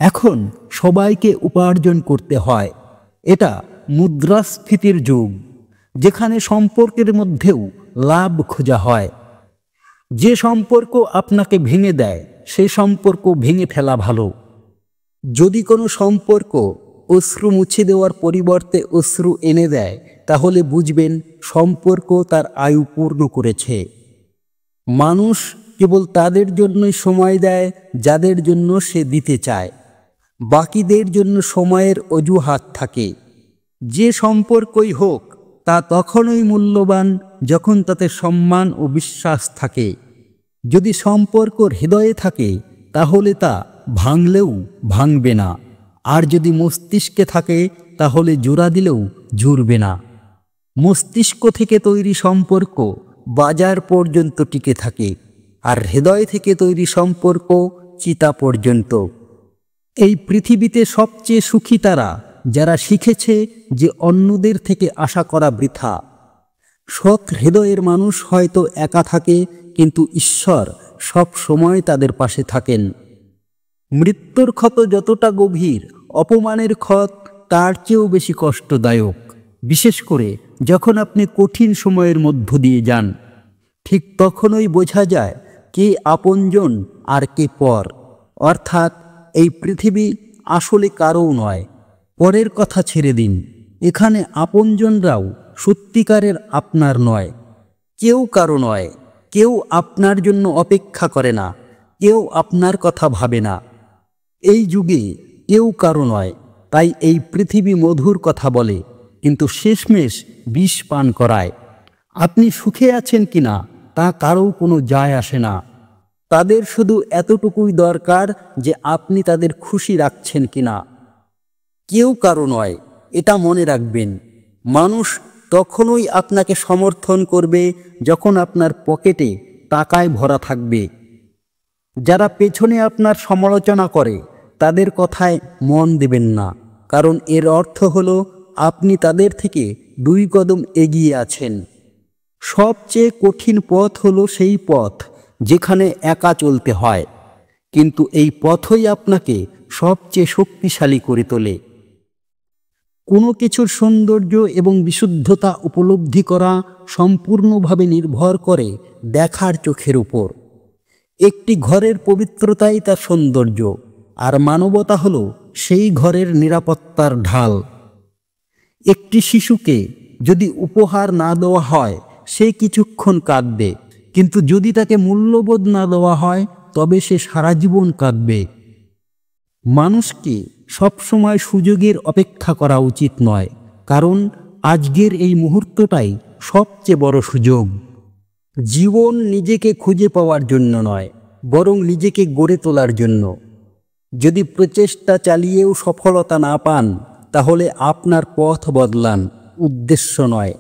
এখন সবাইকে উপার্জন করতে হয়। এটা মুদ্রাস্ফীতির যুগ, যেখানে সম্পর্কের মধ্যেও লাভ খোঁজা হয়। যে সম্পর্ক আপনাকে ভেঙে দেয়, সে সম্পর্ক ভেঙে ফেলা ভালো। যদি কোনো সম্পর্ক অশ্রু মুছে দেওয়ার পরিবর্তে অশ্রু এনে দেয়, তাহলে বুঝবেন সম্পর্ক তার আয়ু পূর্ণ করেছে। মানুষ কেবল তাদের জন্যই সময় দেয় যাদের জন্য সে দিতে চায়। বাকিদের জন্য সময়ের অজুহাত থাকে। যে সম্পর্কই হোক, তা তখনই মূল্যবান যখন তাতে সম্মান ও বিশ্বাস থাকে। যদি সম্পর্ক হৃদয়ে থাকে, তাহলে তা ভাঙলেও ভাঙবে না। আর যদি মস্তিষ্কে থাকে, তাহলে জোড়া দিলেও জুড়বে না। মস্তিষ্ক থেকে তৈরি সম্পর্ক বাজার পর্যন্ত টিকে থাকে, আর হৃদয় থেকে তৈরি সম্পর্ক চিতা পর্যন্ত। এই পৃথিবীতে সবচেয়ে সুখী তারা যারা শিখেছে যে অন্যদের থেকে আশা করা বৃথা। সৎ হৃদয়ের মানুষ হয়তো একা থাকে, কিন্তু ঈশ্বর সব সময় তাদের পাশে থাকেন। মৃত্যুর ক্ষত যতটা গভীর, অপমানের ক্ষত তার চেয়েও বেশি কষ্টদায়ক। বিশেষ করে যখন আপনি কঠিন সময়ের মধ্য দিয়ে যান, ঠিক তখনই বোঝা যায় কে আপনজন আর কে পর। অর্থাৎ এই পৃথিবী আসলে কারও নয়। পরের কথা ছেড়ে দিন, এখানে আপনজনরাও সত্যিকারের আপনার নয়। কেউ কারো নয়। কেউ আপনার জন্য অপেক্ষা করে না, কেউ আপনার কথা ভাবে না। এই যুগে কেউ কারো নয়, তাই এই পৃথিবী মধুর কথা বলে, কিন্তু শেষমেশ বিষ পান করায়। আপনি সুখে আছেন কিনা তা কারও কোনো যায় আসে না। তাদের শুধু এতটুকুই দরকার যে আপনি তাদের খুশি রাখছেন কিনা। কেউ কারো নয়, এটা মনে রাখবেন। মানুষ তখনই আপনাকে সমর্থন করবে যখন আপনার পকেটে টাকায় ভরা থাকবে। যারা পেছনে আপনার সমালোচনা করে, তাদের কথায় মন দেবেন না, কারণ এর অর্থ হলো আপনি তাদের থেকে 2 কদম এগিয়ে আছেন। সবচেয়ে কঠিন পথ হলো সেই পথ যেখানে একা চলতে হয়, কিন্তু এই পথই আপনাকে সবচেয়ে শক্তিশালী করে তোলে। কোনো কিছুর সৌন্দর্য এবং বিশুদ্ধতা উপলব্ধি করা সম্পূর্ণভাবে নির্ভর করে দেখার চোখের উপর। একটি ঘরের পবিত্রতাই তার সৌন্দর্য, আর মানবতা হলো সেই ঘরের নিরাপত্তার ঢাল। একটি শিশুকে যদি উপহার না দেওয়া হয়, সে কিছুক্ষণ কাঁদবে, কিন্তু যদি তাকে মূল্যবোধ না দেওয়া হয়, তবে সে সারা জীবন কাঁদবে। মানুষকে সবসময় সুযোগের অপেক্ষা করা উচিত নয়, কারণ আজকের এই মুহূর্তটাই সবচেয়ে বড় সুযোগ। জীবন নিজেকে খুঁজে পাওয়ার জন্য নয়, বরং নিজেকে গড়ে তোলার জন্য। যদি প্রচেষ্টা চালিয়েও সফলতা না পান, তাহলে আপনার পথ বদলান, উদ্দেশ্য নয়।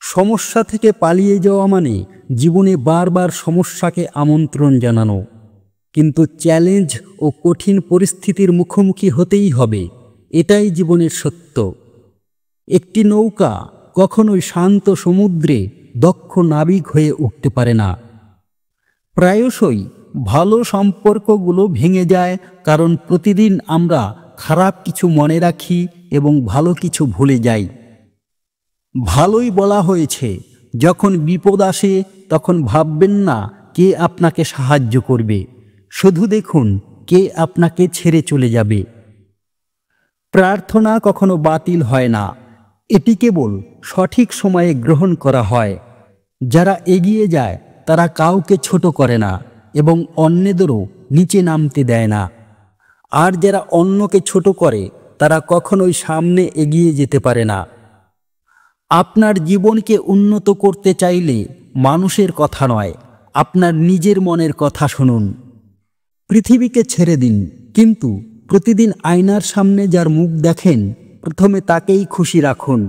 সমস্যা থেকে পালিয়ে যাওয়া মানে জীবনে বারবার সমস্যাকে আমন্ত্রণ জানানো। কিন্তু চ্যালেঞ্জ ও কঠিন পরিস্থিতির মুখোমুখি হতেই হবে, এটাই জীবনের সত্য। একটি নৌকা কখনোই শান্ত সমুদ্রে দক্ষ নাবিক হয়ে উঠতে পারে না। প্রায়শই ভালো সম্পর্কগুলো ভেঙে যায়, কারণ প্রতিদিন আমরা খারাপ কিছু মনে রাখি এবং ভালো কিছু ভুলে যাই। ভালোই বলা হয়েছে, যখন বিপদ আসে তখন ভাববেন না কে আপনাকে সাহায্য করবে, শুধু দেখুন কে আপনাকে ছেড়ে চলে যাবে। প্রার্থনা কখনো বাতিল হয় না, এটি কেবল সঠিক সময়ে গ্রহণ করা হয়। যারা এগিয়ে যায় তারা কাউকে ছোট করে না এবং অন্যদেরও নিচে নামতে দেয় না। আর যারা অন্যকে ছোট করে তারা কখনোই সামনে এগিয়ে যেতে পারে না। আপনার জীবনকে উন্নত করতে চাইলে মানুষের কথা নয়, আপনার নিজের মনের কথা শুনুন। পৃথিবীকে ছেড়ে দিন, কিন্তু প্রতিদিন আয়নার সামনে যার মুখ দেখেন প্রথমে তাকেই খুশি রাখুন।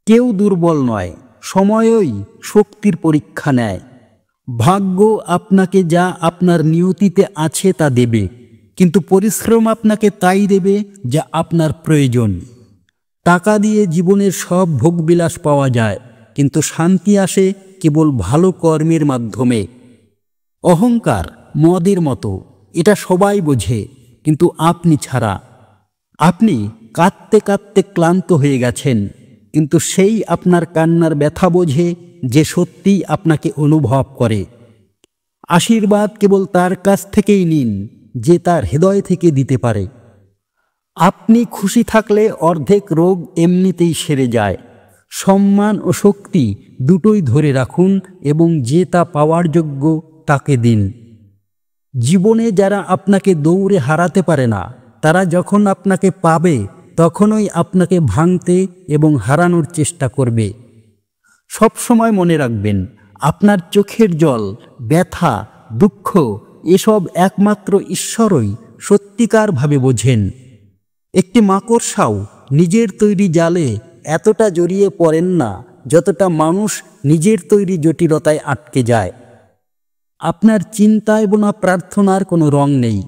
কেউ দুর্বল নয়, সময়ই শক্তির পরীক্ষা নেয়। ভাগ্য আপনাকে যা আপনার নিয়তিতে আছে তা দেবে, কিন্তু পরিশ্রম আপনাকে তাই দেবে যা আপনার প্রয়োজন। টাকা দিয়ে জীবনের সব ভোগবিলাস পাওয়া যায়, কিন্তু শান্তি আসে কেবল ভালো কর্মের মাধ্যমে। অহংকার মদের মতো, এটা সবাই বোঝে, কিন্তু আপনি ছাড়া। আপনি কাঁদতে কাঁদতে ক্লান্ত হয়ে গেছেন, কিন্তু সেই আপনার কান্নার ব্যথা বোঝে যে সত্যিই আপনাকে অনুভব করে। আশীর্বাদ কেবল তার কাছ থেকেই নিন যে তার হৃদয় থেকে দিতে পারে। আপনি খুশি থাকলে অর্ধেক রোগ এমনিতেই সেরে যায়। সম্মান ও শক্তি দুটোই ধরে রাখুন এবং যে তা পাওয়ার যোগ্য তাকে দিন। জীবনে যারা আপনাকে দৌড়ে হারাতে পারে না, তারা যখন আপনাকে পাবে তখনই আপনাকে ভাঙতে এবং হারানোর চেষ্টা করবে। সবসময় মনে রাখবেন, আপনার চোখের জল, ব্যথা, দুঃখ এসব একমাত্র ঈশ্বরই সত্যিকারভাবে বোঝেন। একটি মাকড়সাও নিজের তৈরি জালে এতটা জড়িয়ে পড়েন না যতটা মানুষ নিজের তৈরি জটিলতায় আটকে যায়। আপনার চিন্তায় বোনা প্রার্থনার কোনো রং নেই।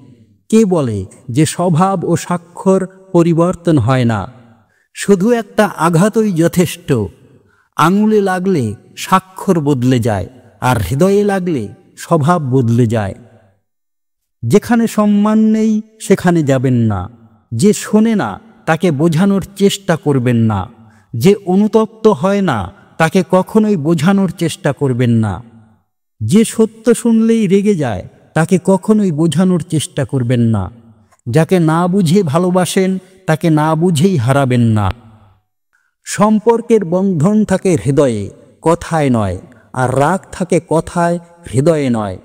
কে বলে যে স্বভাব ও স্বাক্ষর পরিবর্তন হয় না? শুধু একটা আঘাতই যথেষ্ট। আঙুলে লাগলে স্বাক্ষর বদলে যায়, আর হৃদয়ে লাগলে স্বভাব বদলে যায়। যেখানে সম্মান নেই সেখানে যাবেন না। যে শোনে না তাকে বোঝানোর চেষ্টা করবেন না। যে অনুতপ্ত হয় না তাকে কখনোই বোঝানোর চেষ্টা করবেন না। যে সত্য শুনলেই রেগে যায় তাকে কখনোই বোঝানোর চেষ্টা করবেন না। যাকে না বুঝে ভালোবাসেন তাকে না বুঝেই হারাবেন না। সম্পর্কের বন্ধন থাকে হৃদয়ে, কথায় নয়, আর রাগ থাকে কথায়, হৃদয়ে নয়।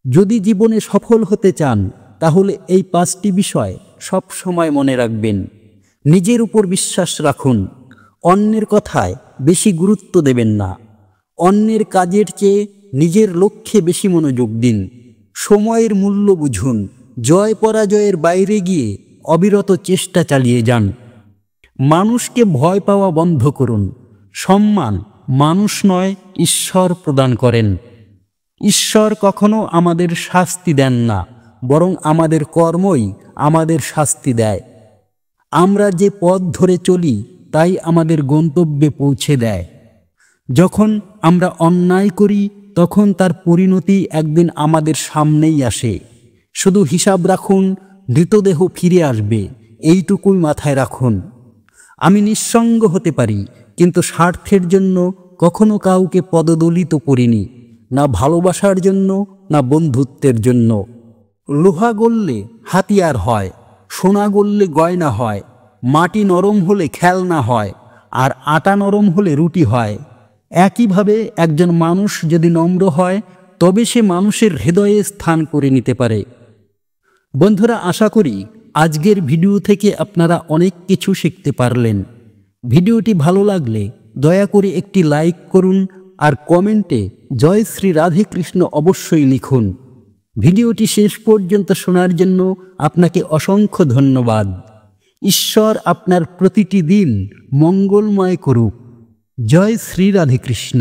যদি জীবনে সফল হতে চান তাহলে এই 5টি বিষয় সব সময় মনে রাখবেন। নিজের উপর বিশ্বাস রাখুন। অন্যের কথায় বেশি গুরুত্ব দেবেন না। অন্যের কাজের চেয়ে নিজের লক্ষ্যে বেশি মনোযোগ দিন। সময়ের মূল্য বুঝুন। জয় পরাজয়ের বাইরে গিয়ে অবিরত চেষ্টা চালিয়ে যান। মানুষকে ভয় পাওয়া বন্ধ করুন। সম্মান মানুষ নয়, ঈশ্বর প্রদান করেন। ঈশ্বর কখনো আমাদের শাস্তি দেন না, বরং আমাদের কর্মই আমাদের শাস্তি দেয়। আমরা যে পথ ধরে চলি তাই আমাদের গন্তব্যে পৌঁছে দেয়। যখন আমরা অন্যায় করি তখন তার পরিণতি একদিন আমাদের সামনেই আসে। শুধু হিসাব রাখুন, মৃতদেহ ফিরে আসবে, এইটুকুই মাথায় রাখুন। আমি নিঃসঙ্গ হতে পারি, কিন্তু স্বার্থের জন্য কখনো কাউকে পদদলিত করিনি, না ভালোবাসার জন্য না বন্ধুত্বের জন্য। লোহা গললে হাতিয়ার হয়, সোনা গললে গয়না হয়, মাটি নরম হলে খেলনা হয়, আর আটা নরম হলে রুটি হয়। একইভাবে একজন মানুষ যদি নম্র হয় তবে সে মানুষের হৃদয়ে স্থান করে নিতে পারে। বন্ধুরা, আশা করি আজকের ভিডিও থেকে আপনারা অনেক কিছু শিখতে পারলেন। ভিডিওটি ভালো লাগলে দয়া করে একটি লাইক করুন আর কমেন্টে জয় শ্রী রাধে কৃষ্ণ অবশ্যই লিখুন। ভিডিওটি শেষ পর্যন্ত শোনার জন্য আপনাকে অসংখ্য ধন্যবাদ। ঈশ্বর আপনার প্রতিটি দিন মঙ্গলময় করুক। জয় শ্রী রাধে কৃষ্ণ।